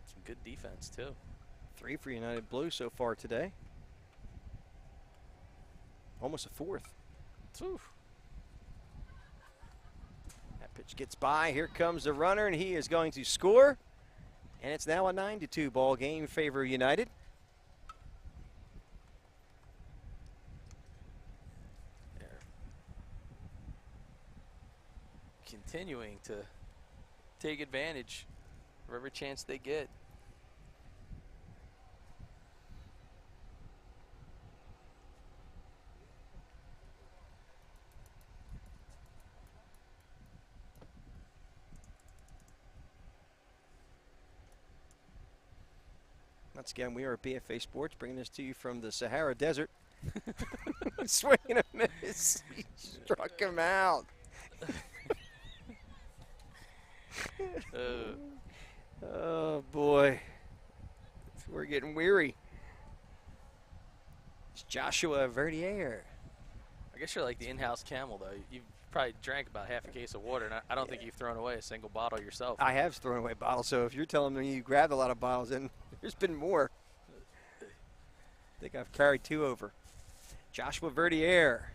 some good defense too. 3 for United Blue so far today. Almost a fourth. Oof. That pitch gets by. Here comes the runner, and he is going to score. And it's now a 9-2 ball game in favor of United. Continuing to take advantage of every chance they get. Once again, we are BFA Sports, bringing this to you from the Sahara Desert. Swing and a miss. He struck him out. Oh, boy. We're getting weary. It's Joshua Verdier. I guess you're like the in-house camel, though. You've probably drank about half a case of water, and I don't think you've thrown away a single bottle yourself. I have thrown away bottles, so if you're telling me you grabbed a lot of bottles, then there's been more. I think I've carried 2 over. Joshua Verdier.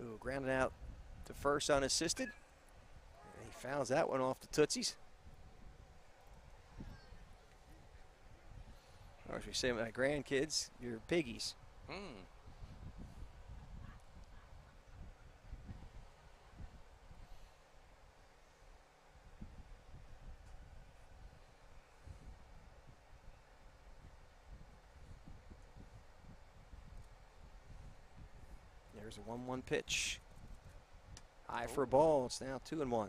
Ooh, grounded out to first unassisted. And he Fouls that one off the Tootsies. Or as we say with my grandkids, you're piggies. There's a 1-1 pitch. High for a ball. It's now 2-1.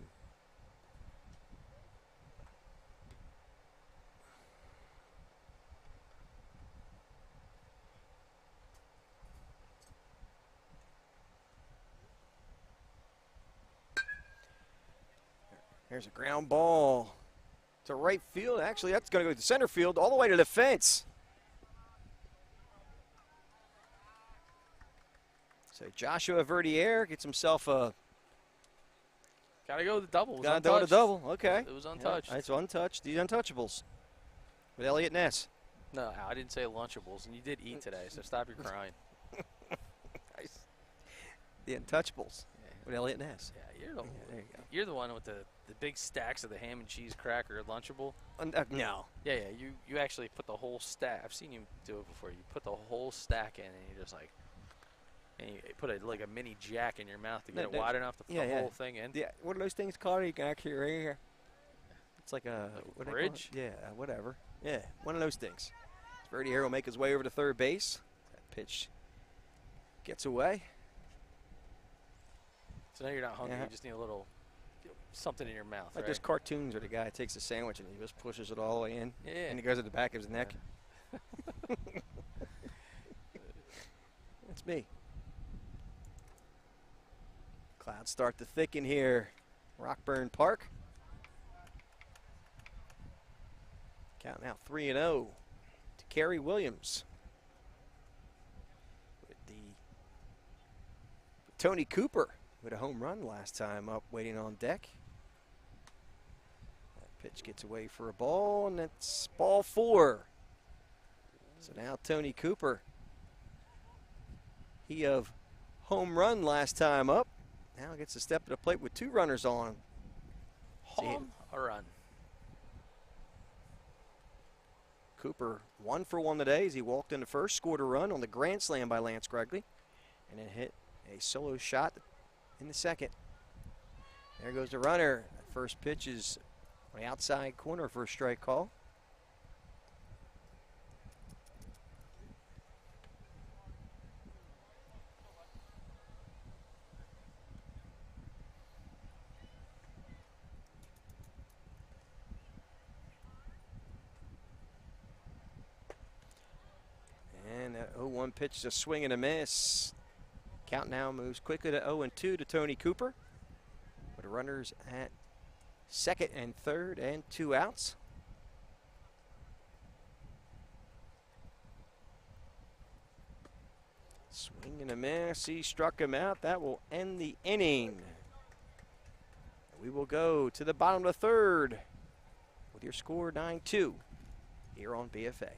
There's a ground ball to right field. Actually, that's going to go to center field all the way to the fence. So Joshua Verdier gets himself a... Got to go with the double. Got to go with the double. Okay. It was untouched. Yeah, it's untouched. These untouchables with Elliot Ness. No, I didn't say Lunchables, and you did eat today, so stop your crying. The untouchables with Elliot Ness. Yeah, you're the, there you go. You're the one with the big stacks of the ham and cheese cracker Lunchable. No. Yeah, you actually put the whole stack. I've seen you do it before. You put the whole stack in, and you're just like, and you put like a mini jack in your mouth to get it wide enough to put the whole thing in. Yeah, what are those things called? You can actually right here. It's like a bridge? Yeah, whatever. Yeah, one of those things. Verdier will make his way over to third base. That pitch gets away. So now you're not hungry. You just need a little something in your mouth. Like those cartoons where the guy takes a sandwich and he just pushes it all the way in. Yeah. And he goes at the back of his neck. That's me. Clouds start to thicken here. Rockburn Park. Count now 3-0 to Kerry Williams. With Tony Cooper with a home run last time up, waiting on deck. That pitch gets away for a ball, and it's ball 4. So now Tony Cooper, he of home run last time up, now gets to step to the plate with 2 runners on. Home a run. Cooper 1 for 1 today as he walked in the first, scored a run on the grand slam by Lance Gregley, and then hit a solo shot in the second. There goes the runner. That first pitch is on the outside corner for a strike call. And that 0-1 pitch is a swing and a miss. Count now moves quickly to 0-2 to Tony Cooper. With runners at second and third and 2 outs. Swing and a miss. He struck him out. That will end the inning. We will go to the bottom of the third with your score 9-2 here on BFA.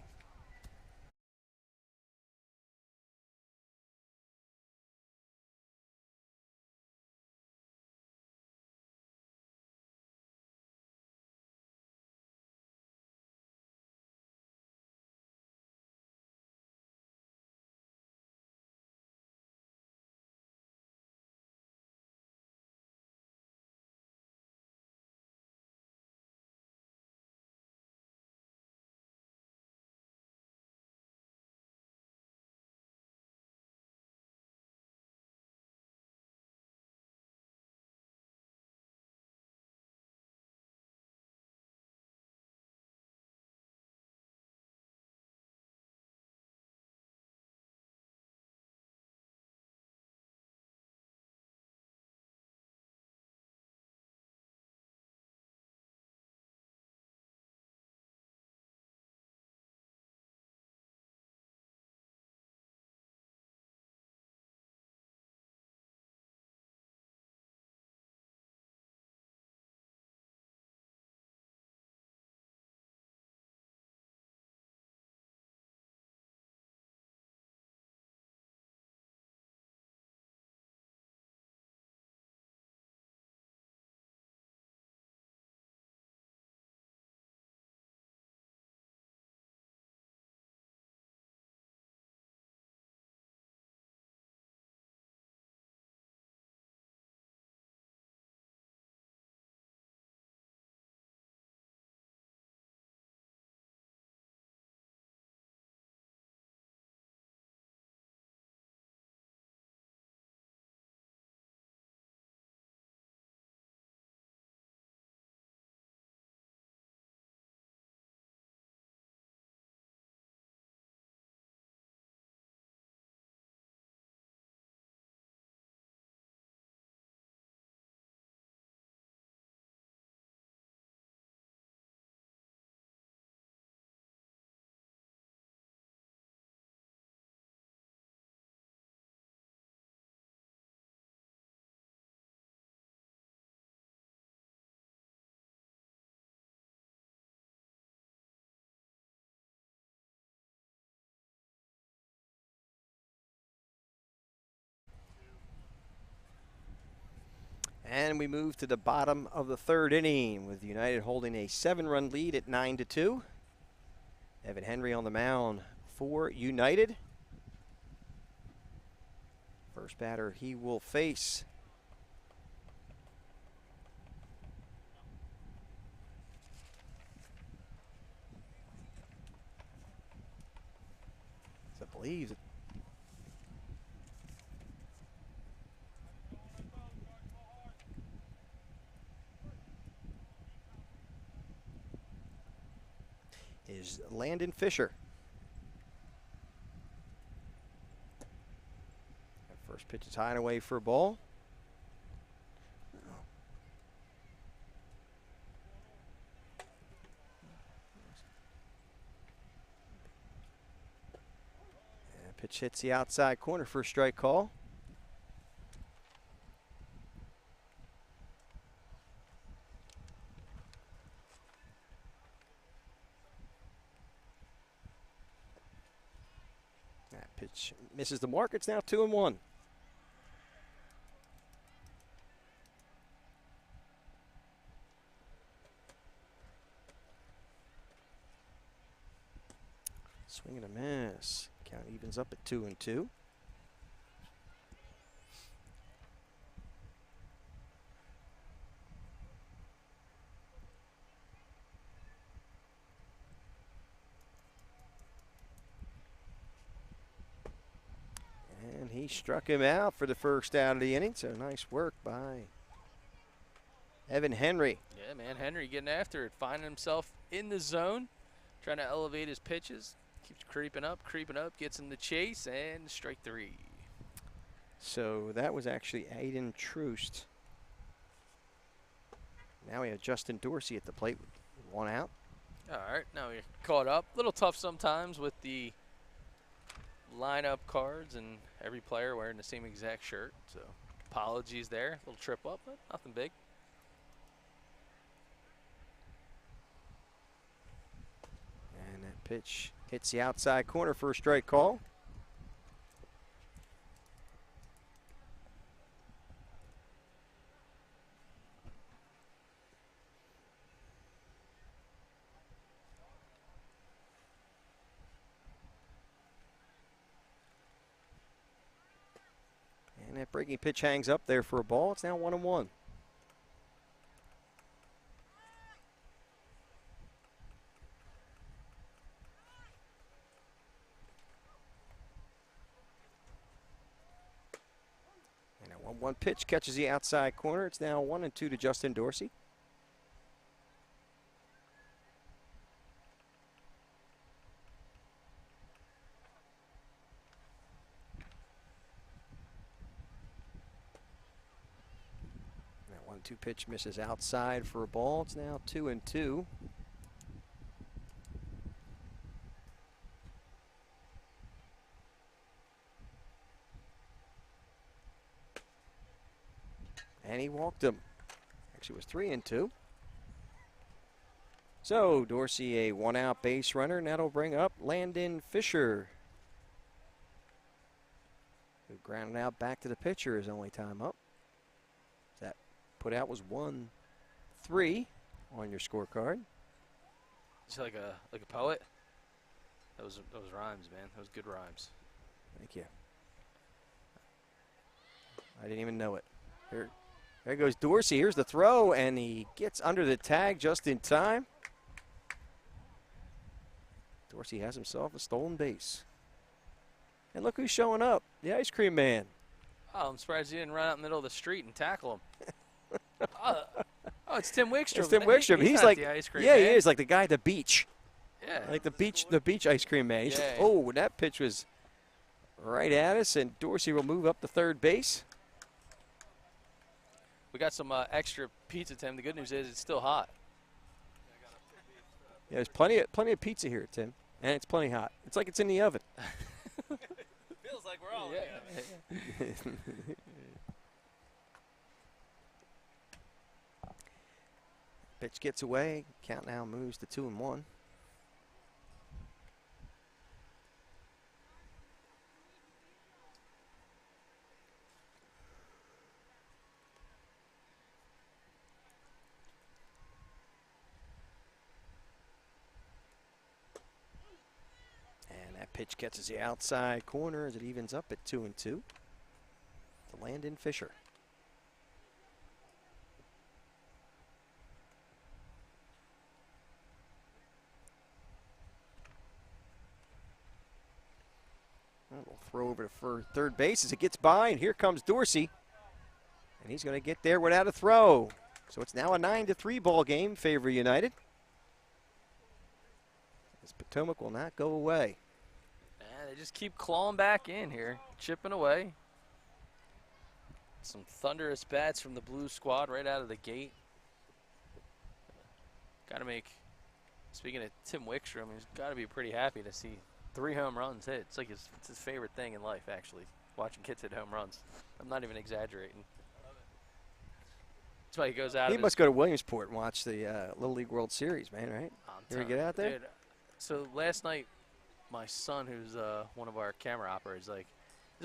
And we move to the bottom of the third inning with United holding a 7-run lead at 9-2. Evan Henry on the mound for United. First batter he will face. I believe it. Is Landon Fisher. First pitch is high and away for a ball. And pitch hits the outside corner for a strike call. That pitch misses the mark. It's now 2-1. Swing and a miss. Count evens up at 2-2. And he struck him out for the first out of the inning. So nice work by Evan Henry. Yeah, man, Henry getting after it, finding himself in the zone, trying to elevate his pitches. Keeps creeping up, gets in the chase, and strike 3. So that was actually Aiden Troost. Now we have Justin Dorsey at the plate with 1 out. All right, now we're caught up. A little tough sometimes with the lineup cards and every player wearing the same exact shirt. So apologies there. A little trip up, but nothing big. And that pitch hits the outside corner for a strike call. And that breaking pitch hangs up there for a ball. It's now 1-1. One pitch catches the outside corner. It's now 1-2 to Justin Dorsey. That 1-2 pitch misses outside for a ball. It's now 2-2. And he walked him. Actually, it was 3-2. So Dorsey a 1-out base runner, and that'll bring up Landon Fisher, who grounded out back to the pitcher his only time up. That put out was 1-3 on your scorecard. It's like a poet. Those rhymes, man. Those good rhymes. Thank you. I didn't even know it. There goes Dorsey. Here's the throw, and he gets under the tag just in time. Dorsey has himself a stolen base. And look who's showing up, the ice cream man. Oh, I'm surprised he didn't run out in the middle of the street and tackle him. Oh, it's Tim Wickstrom. It's Tim Wickstrom. He's like, the ice cream yeah, man. he is like the guy at the beach. Yeah. Like the beach ice cream man. Yeah. Oh, that pitch was right at us, and Dorsey will move up to third base. We got some extra pizza, Tim. The good news is it's still hot. Yeah, there's plenty of pizza here, Tim, and it's plenty hot. It's like it's in the oven. Feels like we're all in the oven. Pitch gets away. Count now moves to 2-1. Pitch catches the outside corner as it evens up at 2-2 to Landon Fisher. We'll throw over for third base as it gets by, and here comes Dorsey. And he's going to get there without a throw. So it's now a 9-3 ball game, favor United. As Potomac will not go away. And they just keep clawing back in here, chipping away. Some thunderous bats from the blue squad right out of the gate. Got to make, speaking of Tim Wickstrom, he's got to be pretty happy to see 3 home runs hit. It's like it's his favorite thing in life, actually, watching kids hit home runs. I'm not even exaggerating. That's why he goes out. He must go to Williamsport and watch the Little League World Series, man, right? You ever get out there? Dude, so last night, my son, who's one of our camera operators, he's like,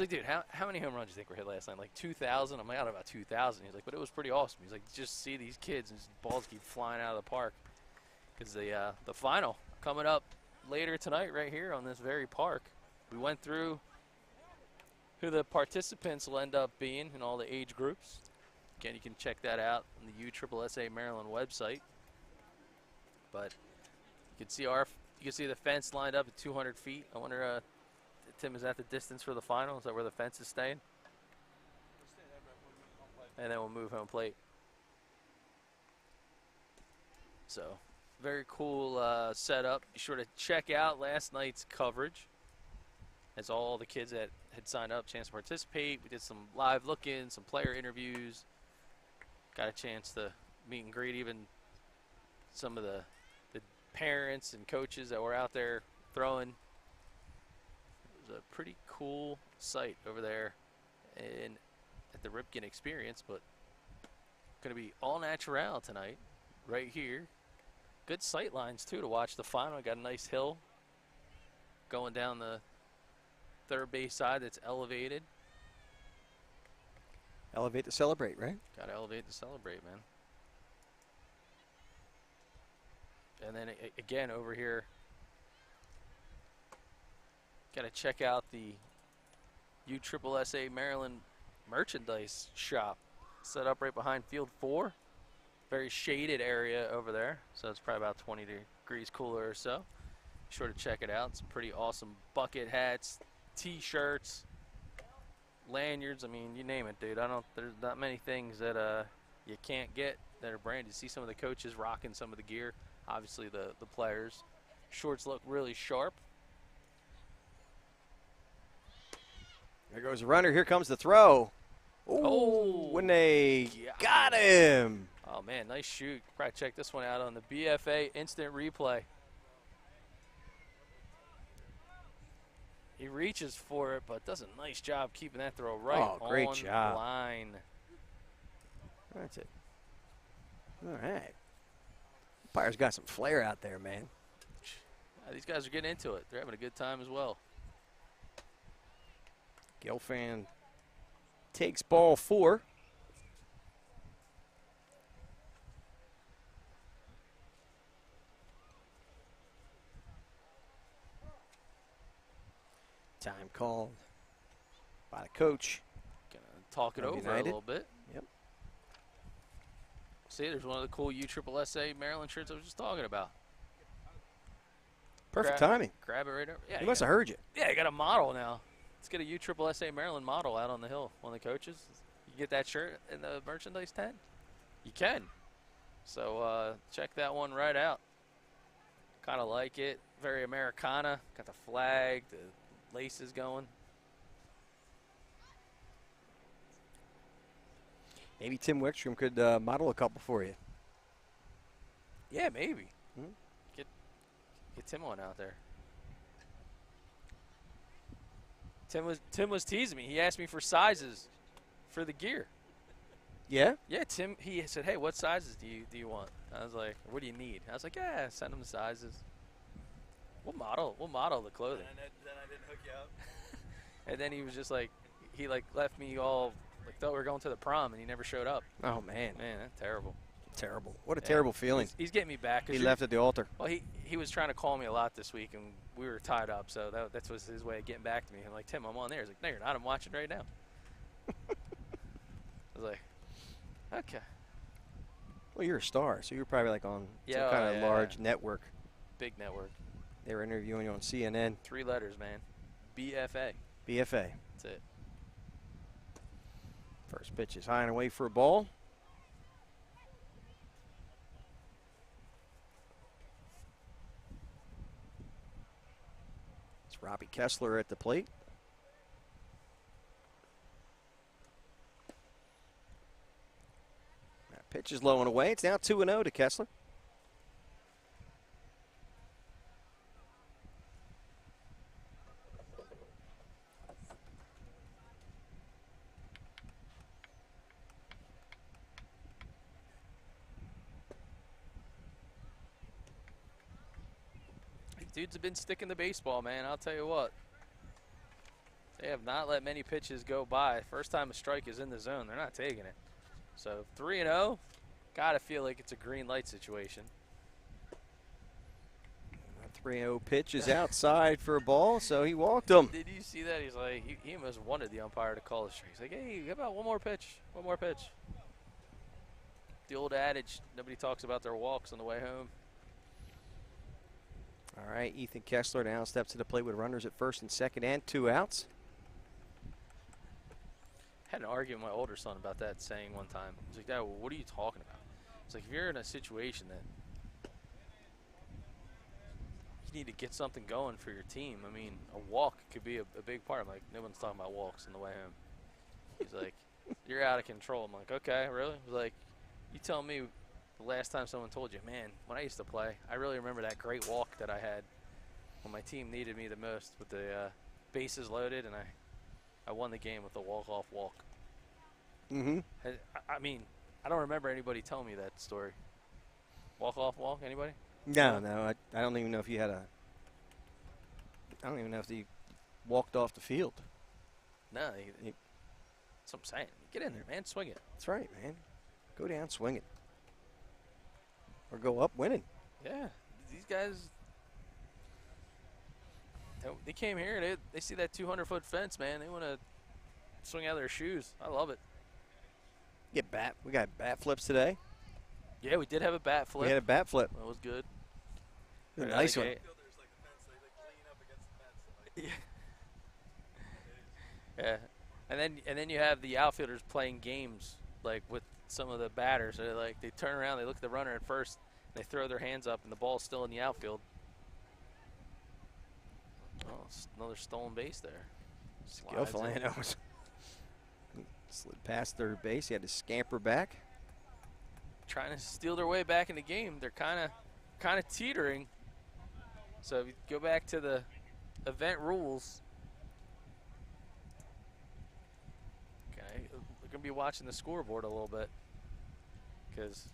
dude, how many home runs do you think were hit last night? Like 2,000? I'm like, I don't know about 2,000. He's like, but it was pretty awesome. He's like, just see these kids and balls keep flying out of the park. Because the final coming up later tonight right here on this very park. We went through who the participants will end up being in all the age groups. Again, you can check that out on the USSSA Maryland website. But you can see the fence lined up at 200 feet. I wonder, Tim, is that the distance for the final? Is that where the fence is staying? And then we'll move home plate. So, very cool setup. Be sure to check out last night's coverage. As all the kids that had signed up, chance to participate. We did some live look-ins, some player interviews. Got a chance to meet and greet even some of the parents and coaches that were out there throwing. It was a pretty cool sight over there at the Ripken Experience, but going to be all natural tonight right here. Good sight lines, too, to watch the final. Got a nice hill going down the third base side that's elevated. Elevate to celebrate, right? Got to elevate to celebrate, man. And then again over here, got to check out the USSSA Maryland merchandise shop set up right behind Field 4. Very shaded area over there, so it's probably about 20 degrees cooler or so. Be sure to check it out. Some pretty awesome bucket hats, T-shirts, lanyards. I mean, you name it, dude. There's not many things that you can't get that are branded. You see some of the coaches rocking some of the gear. Obviously, the players. Shorts look really sharp. There goes the runner. Here comes the throw. Ooh, Oh, when they got him. Oh, man, nice shoot. Probably check this one out on the BFA instant replay. He reaches for it, but does a nice job keeping that throw right on the line. That's it. All right. Umpire's got some flair out there, man. These guys are getting into it. They're having a good time as well. Gelfand takes ball 4. Time called by the coach. Gonna talk it over United. a little bit. Yep. See, there's one of the cool USSSA Maryland shirts I was just talking about. Perfect timing. Grab it right over. Yeah, He must have heard you. Yeah, you got a model now. Let's get a USSSA Maryland model out on the hill. One of the coaches. You get that shirt in the merchandise tent? You can. So check that one right out. Kind of like it. Very Americana. Got the flag, the laces going. Maybe Tim Wickstrom could model a couple for you. Yeah, maybe. Hmm? Get Tim one out there. Tim was teasing me. He asked me for sizes for the gear. Yeah? Yeah, Tim. He said, "Hey, what sizes do you want?" I was like, "What do you need?" I was like, "Yeah, send him the sizes. We'll model the clothing." Then I didn't hook you up. And then he was just like, he left me all like thought we were going to the prom, and he never showed up. Oh, man. Man, that's terrible. terrible. What a terrible feeling. He's getting me back. He left at the altar. Well, he was trying to call me a lot this week, and we were tied up, so that was his way of getting back to me. I'm like, Tim, I'm on there. He's like, no, you're not. I'm watching right now. I was like, okay. Well, you're a star, so you're probably like on some kind of large network. Big network. They were interviewing you on CNN. 3 letters, man. BFA. BFA. That's it. First pitch is high and away for a ball. It's Robbie Kessler at the plate. That pitch is low and away. It's now 2-0 to Kessler. Dudes have been sticking the baseball, man. I'll tell you what. They have not let many pitches go by. First time a strike is in the zone, they're not taking it. So 3-0, gotta feel like it's a green light situation. 3-0 pitch is outside for a ball, so he walked him. Did you see that? He's like, he almost wanted the umpire to call the strike. He's like, hey, how about one more pitch? One more pitch. The old adage, nobody talks about their walks on the way home. All right, Ethan Kessler now steps to the plate with runners at first and second and 2 outs. Had an argument with my older son about that saying one time. He's like, Dad, well, what are you talking about? It's like, if you're in a situation that you need to get something going for your team, I mean, a walk could be a big part. I'm like, no one's talking about walks on the way home. He's like, you're out of control. I'm like, okay, really? He's like, you tell me the last time someone told you, man, when I used to play, I really remember that great walk that I had when my team needed me the most with the bases loaded, and I won the game with a walk-off walk. Mm-hmm. I mean, I don't remember anybody telling me that story. Walk-off walk, anybody? No, I don't even know if you had I don't even know if you walked off the field. No, that's what I'm saying. Get in there, man, swing it. That's right, man. Go down, swing it. Or go up winning. Yeah, these guys, they came here, they see that 200-foot fence, man. They want to swing out of their shoes. I love it. We got bat flips today. Yeah, we did have a bat flip. We had a bat flip. That was good. A nice one. Yeah, and then you have the outfielders playing games like with some of the batters. They're like, they turn around, they look at the runner at first, they throw their hands up, and the ball's still in the outfield. Oh, another stolen base there. Gilfilano slid past third base. He had to scamper back. Trying to steal their way back in the game. They're kind of teetering. So if you go back to the event rules, okay, we're gonna be watching the scoreboard a little bit because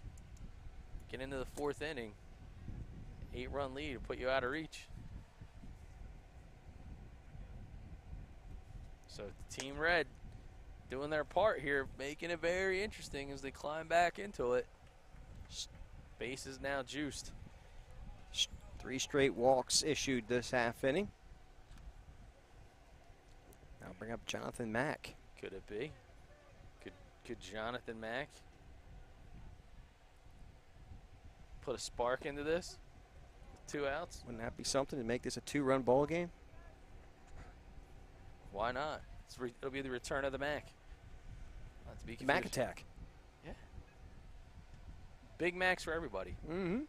get into the 4th inning, 8-run lead will put you out of reach. So Team Red doing their part here, making it very interesting as they climb back into it. Base is now juiced. 3 straight walks issued this half inning. I'll bring up Jonathan Mack. Could it be? Could Jonathan Mack put a spark into this with 2 outs? Wouldn't that be something to make this a 2-run ball game? Why not? It'll be the return of the Mac. Not to be confused. Mac attack. Yeah. Big Macs for everybody. Mm-hmm.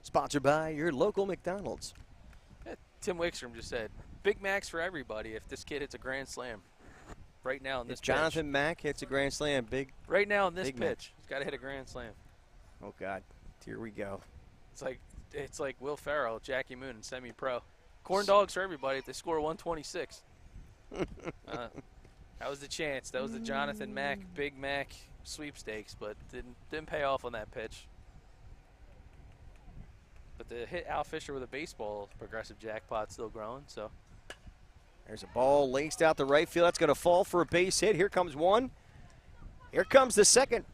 Sponsored by your local McDonald's. Yeah, Tim Wickstrom just said, Big Macs for everybody if this kid hits a grand slam. Right now in this pitch. Jonathan Mack hits a grand slam. Right now in this pitch. Mac. He's got to hit a grand slam. Oh, God. Here we go. It's like Will Ferrell, Jackie Moon, and semi-pro. Corn dogs for everybody if they score 126. That was the chance. That was the Jonathan Mack, Big Mac sweepstakes, but didn't pay off on that pitch. But to hit Al Fisher with a baseball, progressive jackpot still growing. So there's a ball laced out the right field. That's going to fall for a base hit. Here comes one. Here comes the second,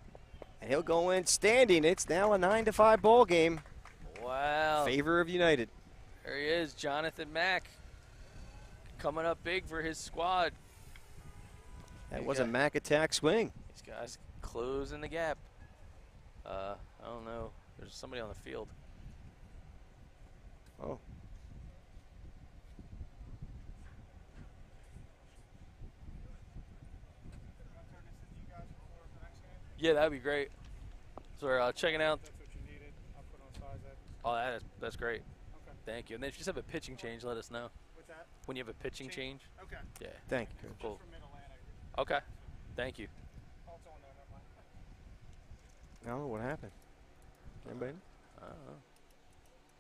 and he'll go in standing. It's now a 9-5 ball game. Wow. Favor of United. There he is, Jonathan Mack, coming up big for his squad. That was a Mack attack swing. These guys closing the gap. I don't know. There's somebody on the field. Oh. Yeah, that'd be great. So we're checking out. That's what you needed. I'll put on size that. Oh, that's great. Okay. Thank you. And then if you just have a pitching change, let us know. What's that? When you have a pitching change. Okay. Yeah. Thank you. Cool. Just for Mid-Atlantic. Okay. Thank you. Also on there, never mind. I don't know what happened. Anybody? I don't know.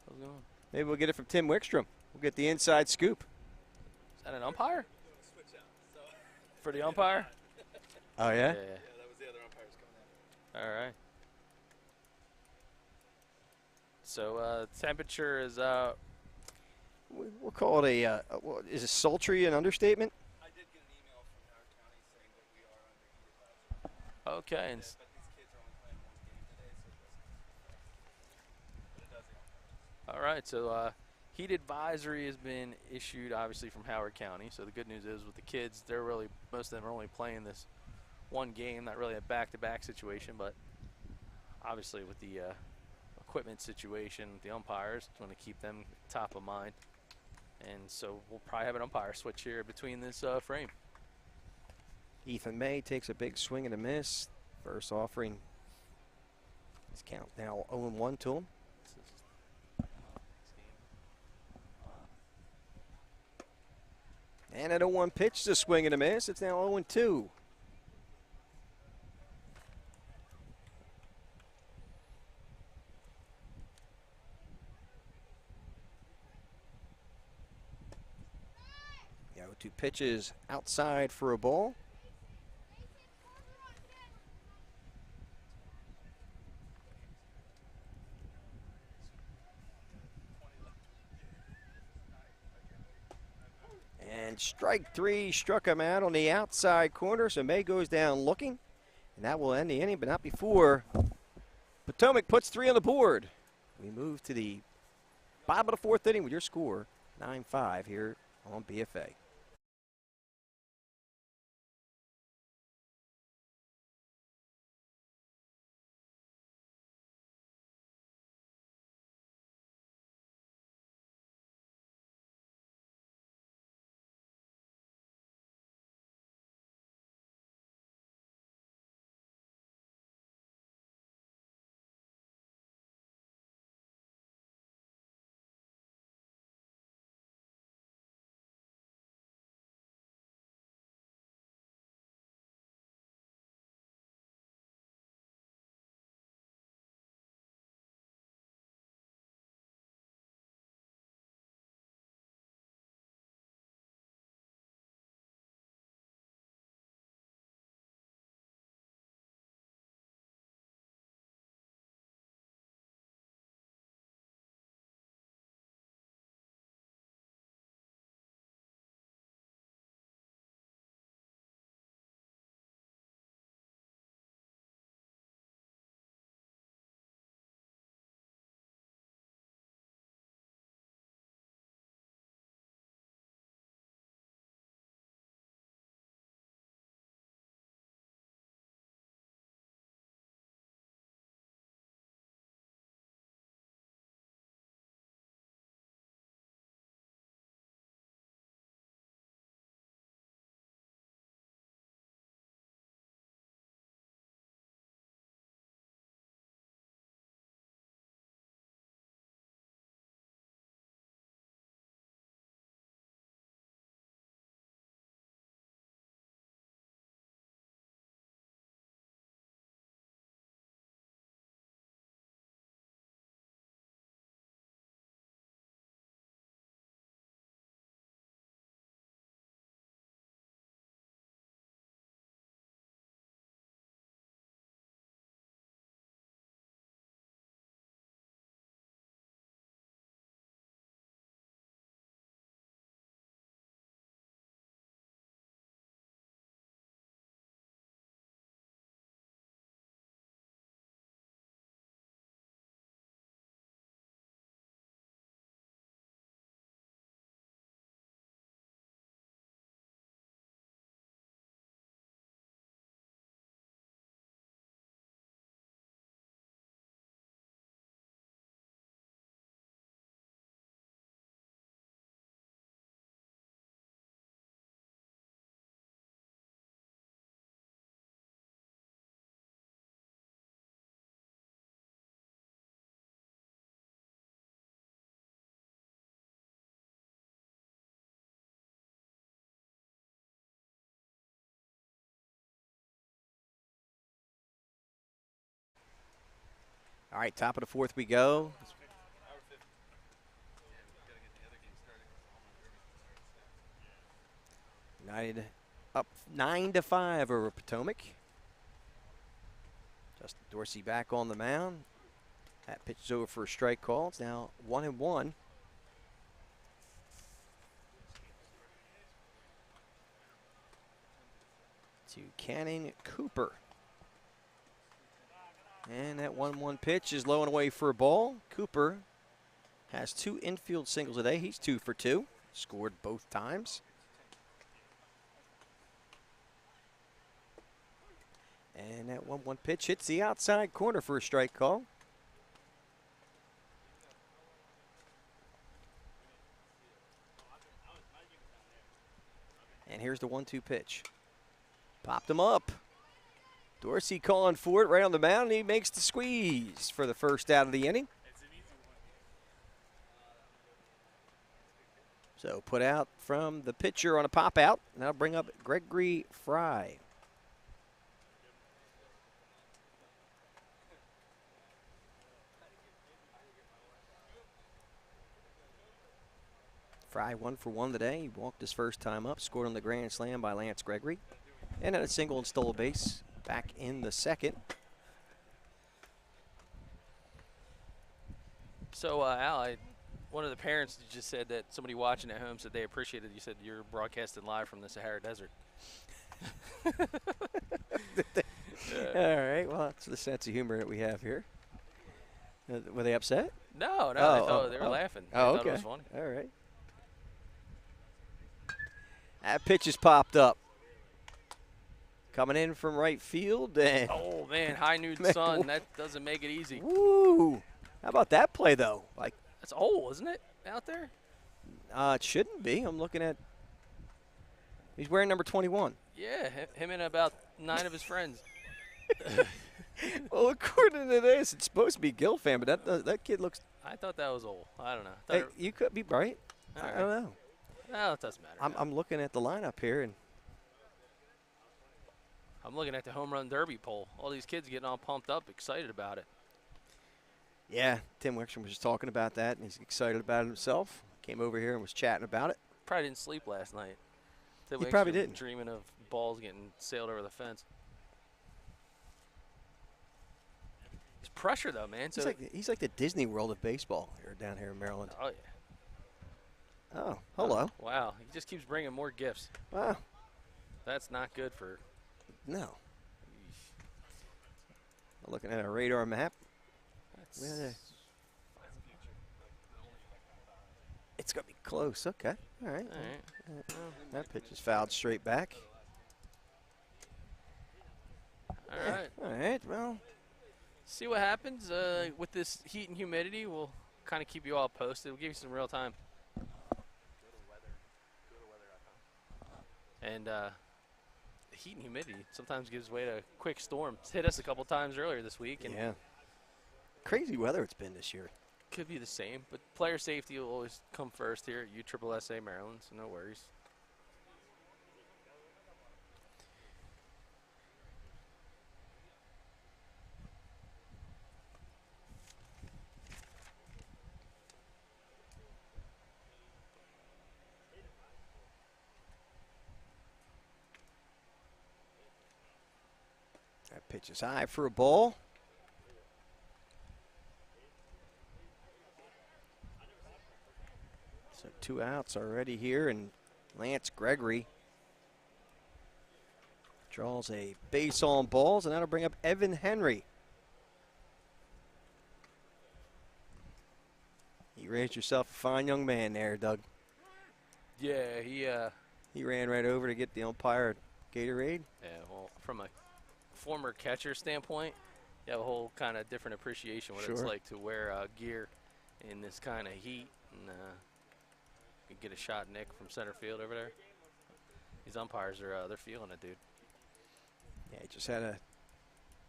How's it going? Maybe we'll get it from Tim Wickstrom. We'll get the inside scoop. Is that an umpire? For the umpire? Oh, yeah? Yeah. Yeah, that was the other umpires coming in. All right. So temperature is We'll call it is it sultry an understatement? I did get an email from Howard County saying that we are under heat advisory. okay. And But these kids are only playing one game today, so it doesn't. But it does the umpires. all right. So heat advisory has been issued, obviously, from Howard County. So the good news is with the kids, most of them are only playing this one game, not really a back-to-back situation, but obviously with the equipment situation, the umpires want to keep them top of mind. And so we'll probably have an umpire switch here between this frame. Ethan May takes a big swing and a miss. First offering. His count now 0-1 to him. And at 0-1 pitch, the swing and a miss. It's now 0-2. Yeah, 0-2 pitches outside for a ball. And strike three struck him out on the outside corner, so May goes down looking. And that will end the inning, but not before Potomac puts three on the board. We move to the bottom of the fourth inning with your score, 9-5 here on BFA. All right, top of the fourth we go. United up 9-5 over Potomac. Justin Dorsey back on the mound. That pitch is over for a strike call. It's now 1-1. To Cannon Cooper. And that 1-1 pitch is low and away for a ball. Cooper has 2 infield singles today. He's 2 for 2. Scored both times. And that 1-1 pitch hits the outside corner for a strike call. And here's the 1-2 pitch. Popped him up. Dorsey calling for it right on the mound, and he makes the squeeze for the first out of the inning. So put out from the pitcher on a pop out. Now bring up Gregory Fry. Fry 1 for 1 today. He walked his first time up, scored on the grand slam by Lance Gregory, and had a single and stole a base back in the second. So, Al, one of the parents just said that somebody watching at home said they appreciated you said you're broadcasting live from the Sahara Desert. All right, well, that's the sense of humor that we have here. Were they upset? No, they thought they were laughing. They Oh, thought okay. it was funny. All right. That pitch is popped up. Coming in from right field. And Oh, man, high noon sun. That doesn't make it easy. woo! How about that play, though? Like, That's a hole, isn't it, out there? it shouldn't be. I'm looking at. He's wearing number 21. Yeah, him and about 9 of his friends. Well, according to this, it's supposed to be Gil fan, but that kid looks. I thought that was old. I don't know. Hey, you could be right. All I right. don't know. No, it doesn't matter. I'm looking at the lineup here, and I'm looking at the home run derby poll. All these kids getting all pumped up, excited about it. yeah, Tim Wickstrom was just talking about that, and he's excited about it himself. Came over here and was chatting about it. Probably didn't sleep last night. He probably didn't. Dreaming of balls getting sailed over the fence. It's pressure, though, man. So He's like the Disney World of baseball here down here in Maryland. oh, yeah. Oh, hello. Wow, he just keeps bringing more gifts. Wow. That's not good for. No. Looking at a radar map. That's, Where it's going to be close. Okay. All right. all right. That pitch is fouled straight back. All right. All right. Well, See what happens with this heat and humidity. We'll kind of keep you all posted. We'll give you some real time. And heat and humidity sometimes gives way to quick storms. It's hit us a couple times earlier this week, and yeah. Crazy weather it's been this year. could be the same. But player safety will always come first here at USSSA Maryland, so no worries. That pitch is high for a ball. So 2 outs already here, and Lance Gregory draws a base on balls, and that'll bring up Evan Henry. You raised yourself a fine young man there, Doug. Yeah, He ran right over to get the umpire Gatorade. yeah. Well, from a former catcher standpoint, you have a whole kind of different appreciation what it's Sure. like to wear gear in this kind of heat, and you get a shot, Nick, from center field over there. These umpires are they're feeling it, dude. Yeah, he just had a,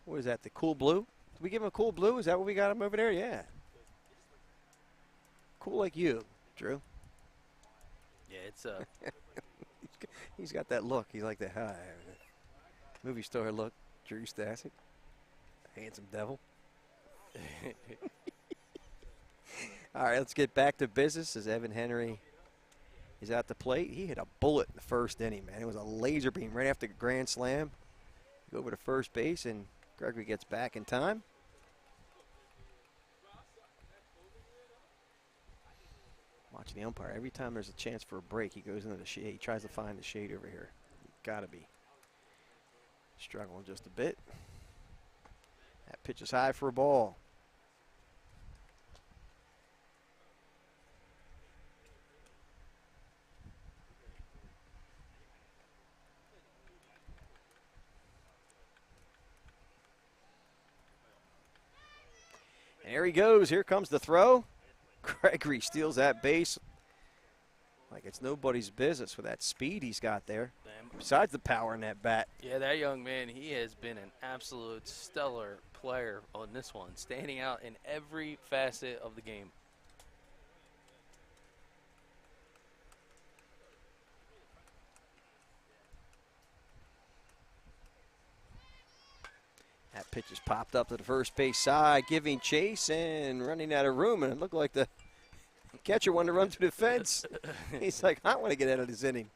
what is that, the cool blue? Did we give him a cool blue? Is that what we got him over there? Yeah. Cool like you, Drew. Yeah, it's He's got that look. He's like the movie star look. Drew Stasic. Handsome devil. All right, let's get back to business as Evan Henry is at the plate. He hit a bullet in the first inning, man. It was a laser beam right after the grand slam. Go over to first base, and Gregory gets back in time. Watch the umpire. Every time there's a chance for a break, he goes into the shade. He tries to find the shade over here. Got to be struggling just a bit. That pitch is high for a ball. And there he goes. Here comes the throw. Gregory steals that base like it's nobody's business with that speed he's got there. Besides the power in that bat. Yeah, that young man, he has been an absolute stellar player on this one, standing out in every facet of the game. That pitch is popped up to the first base side, giving chase and running out of room, and it looked like the catcher wanted to run to the fence. He's like, I want to get out of this inning.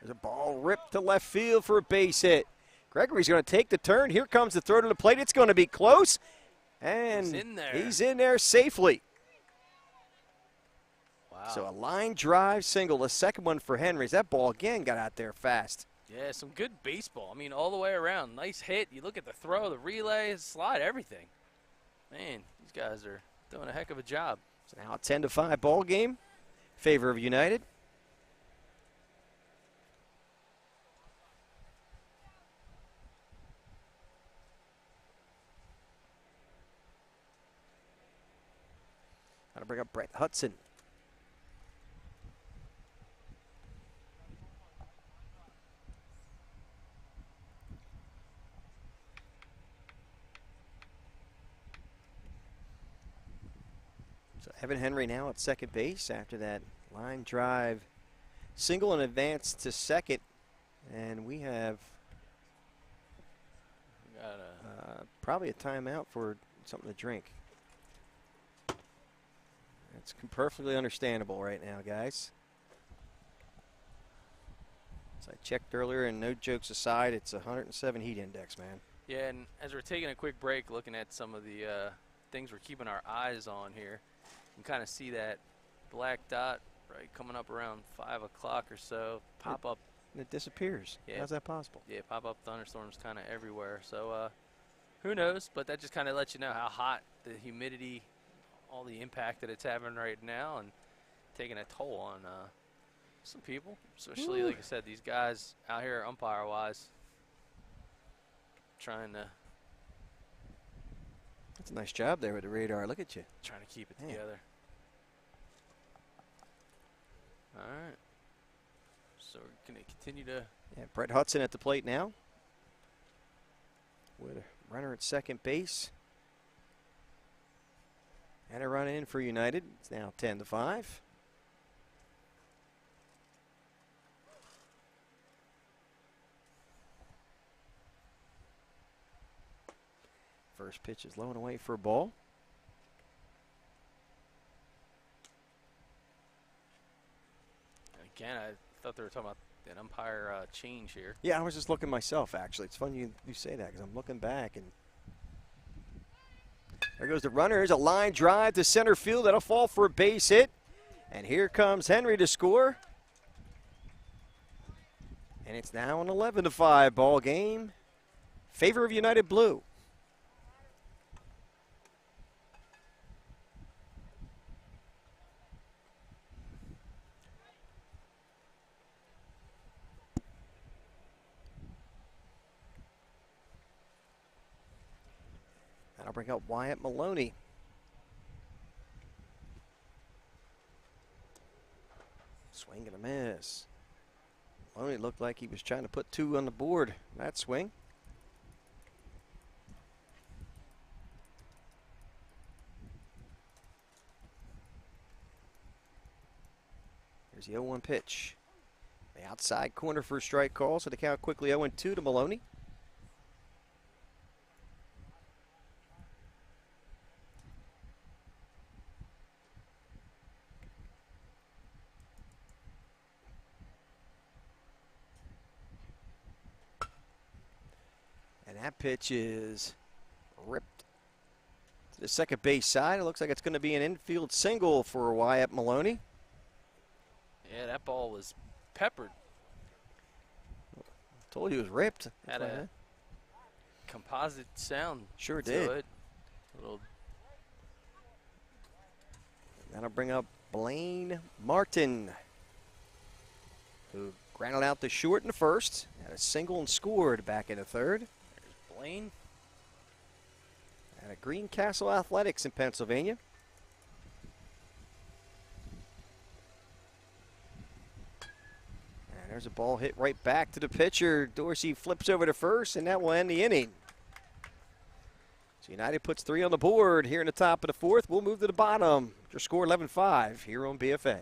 There's a ball ripped to left field for a base hit. Gregory's going to take the turn. Here comes the throw to the plate. It's going to be close. And he's in there safely. Wow. So a line drive single, the second one for Henry's. That ball again got out there fast. Yeah, some good baseball. I mean, all the way around. Nice hit. You look at the throw, the relay, slide, everything. Man, these guys are doing a heck of a job. So now a 10-5 ball game. Favor of United. Got to bring up Brett Hudson. So Evan Henry now at second base after that line drive single and advance to second. And we have probably a timeout for something to drink. That's perfectly understandable right now, guys. As I checked earlier, and no jokes aside, it's 107 heat index, man. Yeah, and as we're taking a quick break, looking at some of the things we're keeping our eyes on here, you can kind of see that black dot right coming up around 5 o'clock or so, pop up. And it disappears. Yeah. How's that possible? Yeah, pop up thunderstorms kind of everywhere. So who knows, but that just kind of lets you know how hot the humidity, all the impact that it's having right now, and taking a toll on some people, especially, like I said, these guys out here umpire-wise trying to. That's a nice job there with the radar. Look at you. Trying to keep it together. All right. So we're going to continue to. Yeah, Brett Hudson at the plate now with a runner at second base. And a run in for United. It's now 10-5. First pitch is low and away for a ball. Again, I thought they were talking about an umpire change here. Yeah, I was just looking myself, actually. It's funny you say that because I'm looking back, and there goes the runner. Here's a line drive to center field. That'll fall for a base hit. And here comes Henry to score. And it's now an 11-5 ball game. Favor of United Blue. That'll bring up Wyatt Maloney. Swing Swing and a miss. Maloney looked like he was trying to put 2 on the board. That swing. Here's the 0-1 pitch. The outside corner for a strike call, so the count quickly 0-2 to Maloney. And that pitch is ripped to the second base side. It looks like it's going to be an infield single for Wyatt Maloney. Yeah, that ball was peppered. Told you it was ripped. Had a composite sound. Sure to did. It. Little. That'll bring up Blaine Martin, who grounded out to short in the first. Had a single and scored back in the third. There's Blaine. At Greencastle Athletics in Pennsylvania. And there's a ball hit right back to the pitcher. Dorsey flips over to first, and that will end the inning. So United puts 3 on the board here in the top of the fourth. We'll move to the bottom. Your score 11-5 here on BFA.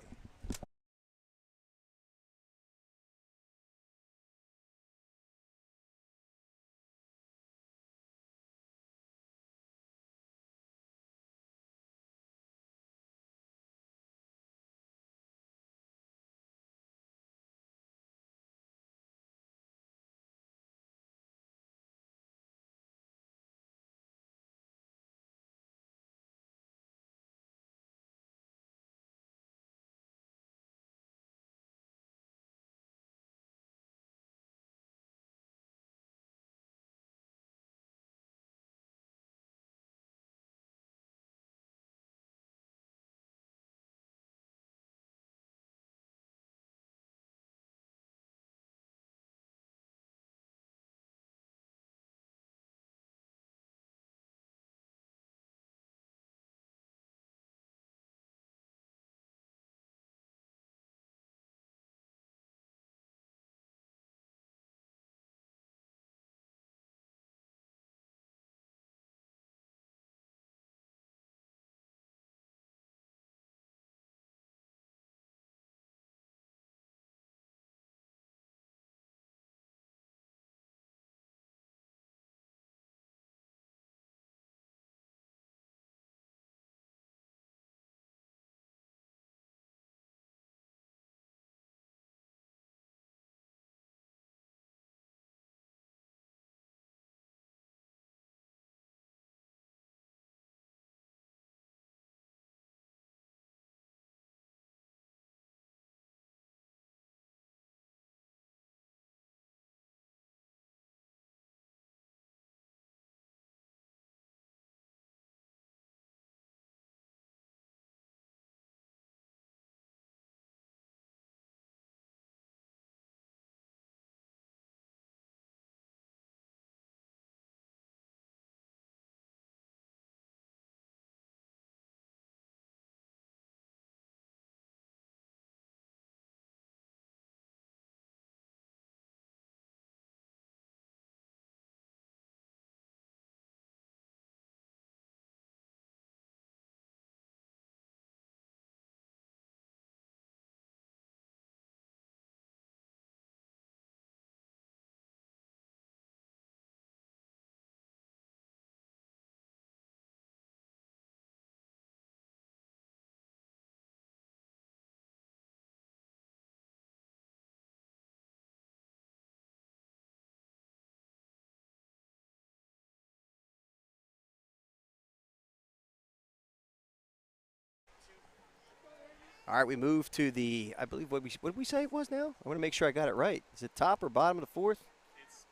All right, we move to the, I believe, what did we say it was now? I want to make sure I got it right. Is it top or bottom of the fourth? It's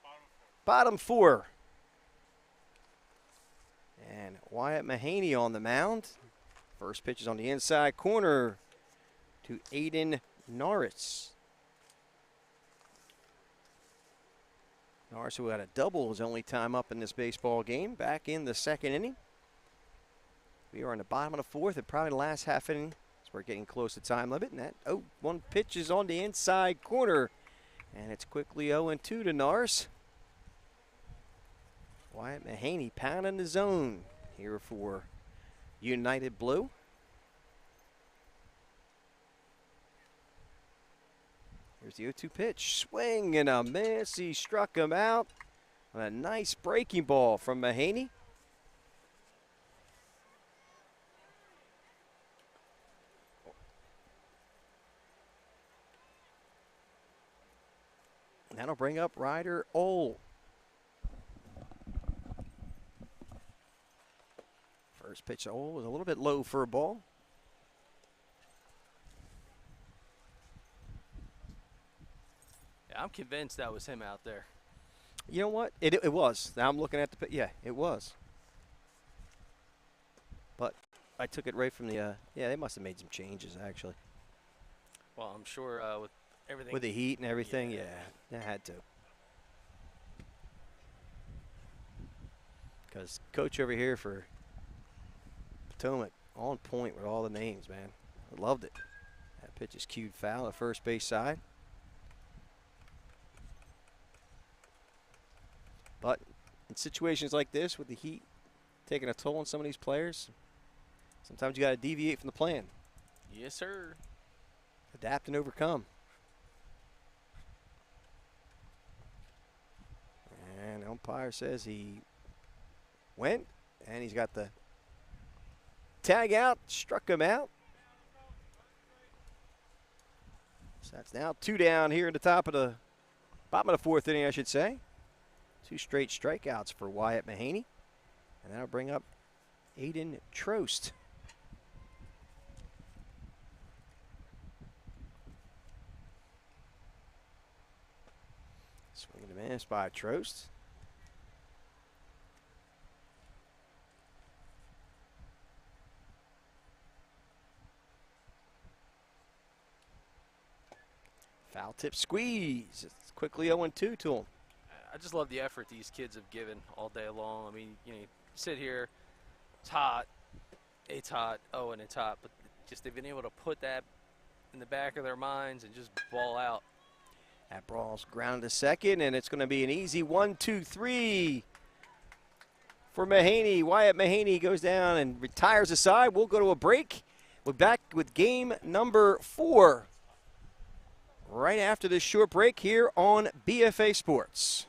Bottom 4. And Wyatt Mahaney on the mound. First pitch is on the inside corner to Aiden Norris. Norris, who had a double his only time up in this baseball game, back in the second inning. We are in the bottom of the fourth, and probably the last half inning is we're getting close to time limit. And that 0-1 pitch is on the inside corner. And it's quickly 0-2 to Nars. Wyatt Mahaney pounding the zone here for United Blue. Here's the 0-2 pitch. Swing and a miss. He struck him out on a nice breaking ball from Mahaney. And that'll bring up Ryder Ole. First pitch to Ole was a little bit low for a ball. Yeah, I'm convinced that was him out there. You know what? It was. Now I'm looking at the pitch. Yeah, it was. But I took it right from the, yeah, they must have made some changes, actually. Well, I'm sure with everything. With the heat and everything, yeah, they had to. Because coach over here for Potomac, on point with all the names, man. I loved it. That pitch is cued foul at first base side. But in situations like this, with the heat taking a toll on some of these players, sometimes you got to deviate from the plan. Yes, sir. Adapt and overcome. And the umpire says he went, and he's got the tag out, struck him out. So that's now 2 down here in the bottom of the fourth inning, I should say. 2 straight strikeouts for Wyatt Mahaney. And that'll bring up Aiden Trost. Swing and a miss by Trost. Foul tip squeeze. It's quickly 0-2 to him. I just love the effort these kids have given all day long. I mean, you sit here, it's hot, and it's hot, but just they've been able to put that in the back of their minds and just ball out. That ball's grounded to second, and it's going to be an easy 1-2-3 for Mahaney. Wyatt Mahaney goes down and retires the side. We'll go to a break. We're back with game number 4 right after this short break here on BFA Sports.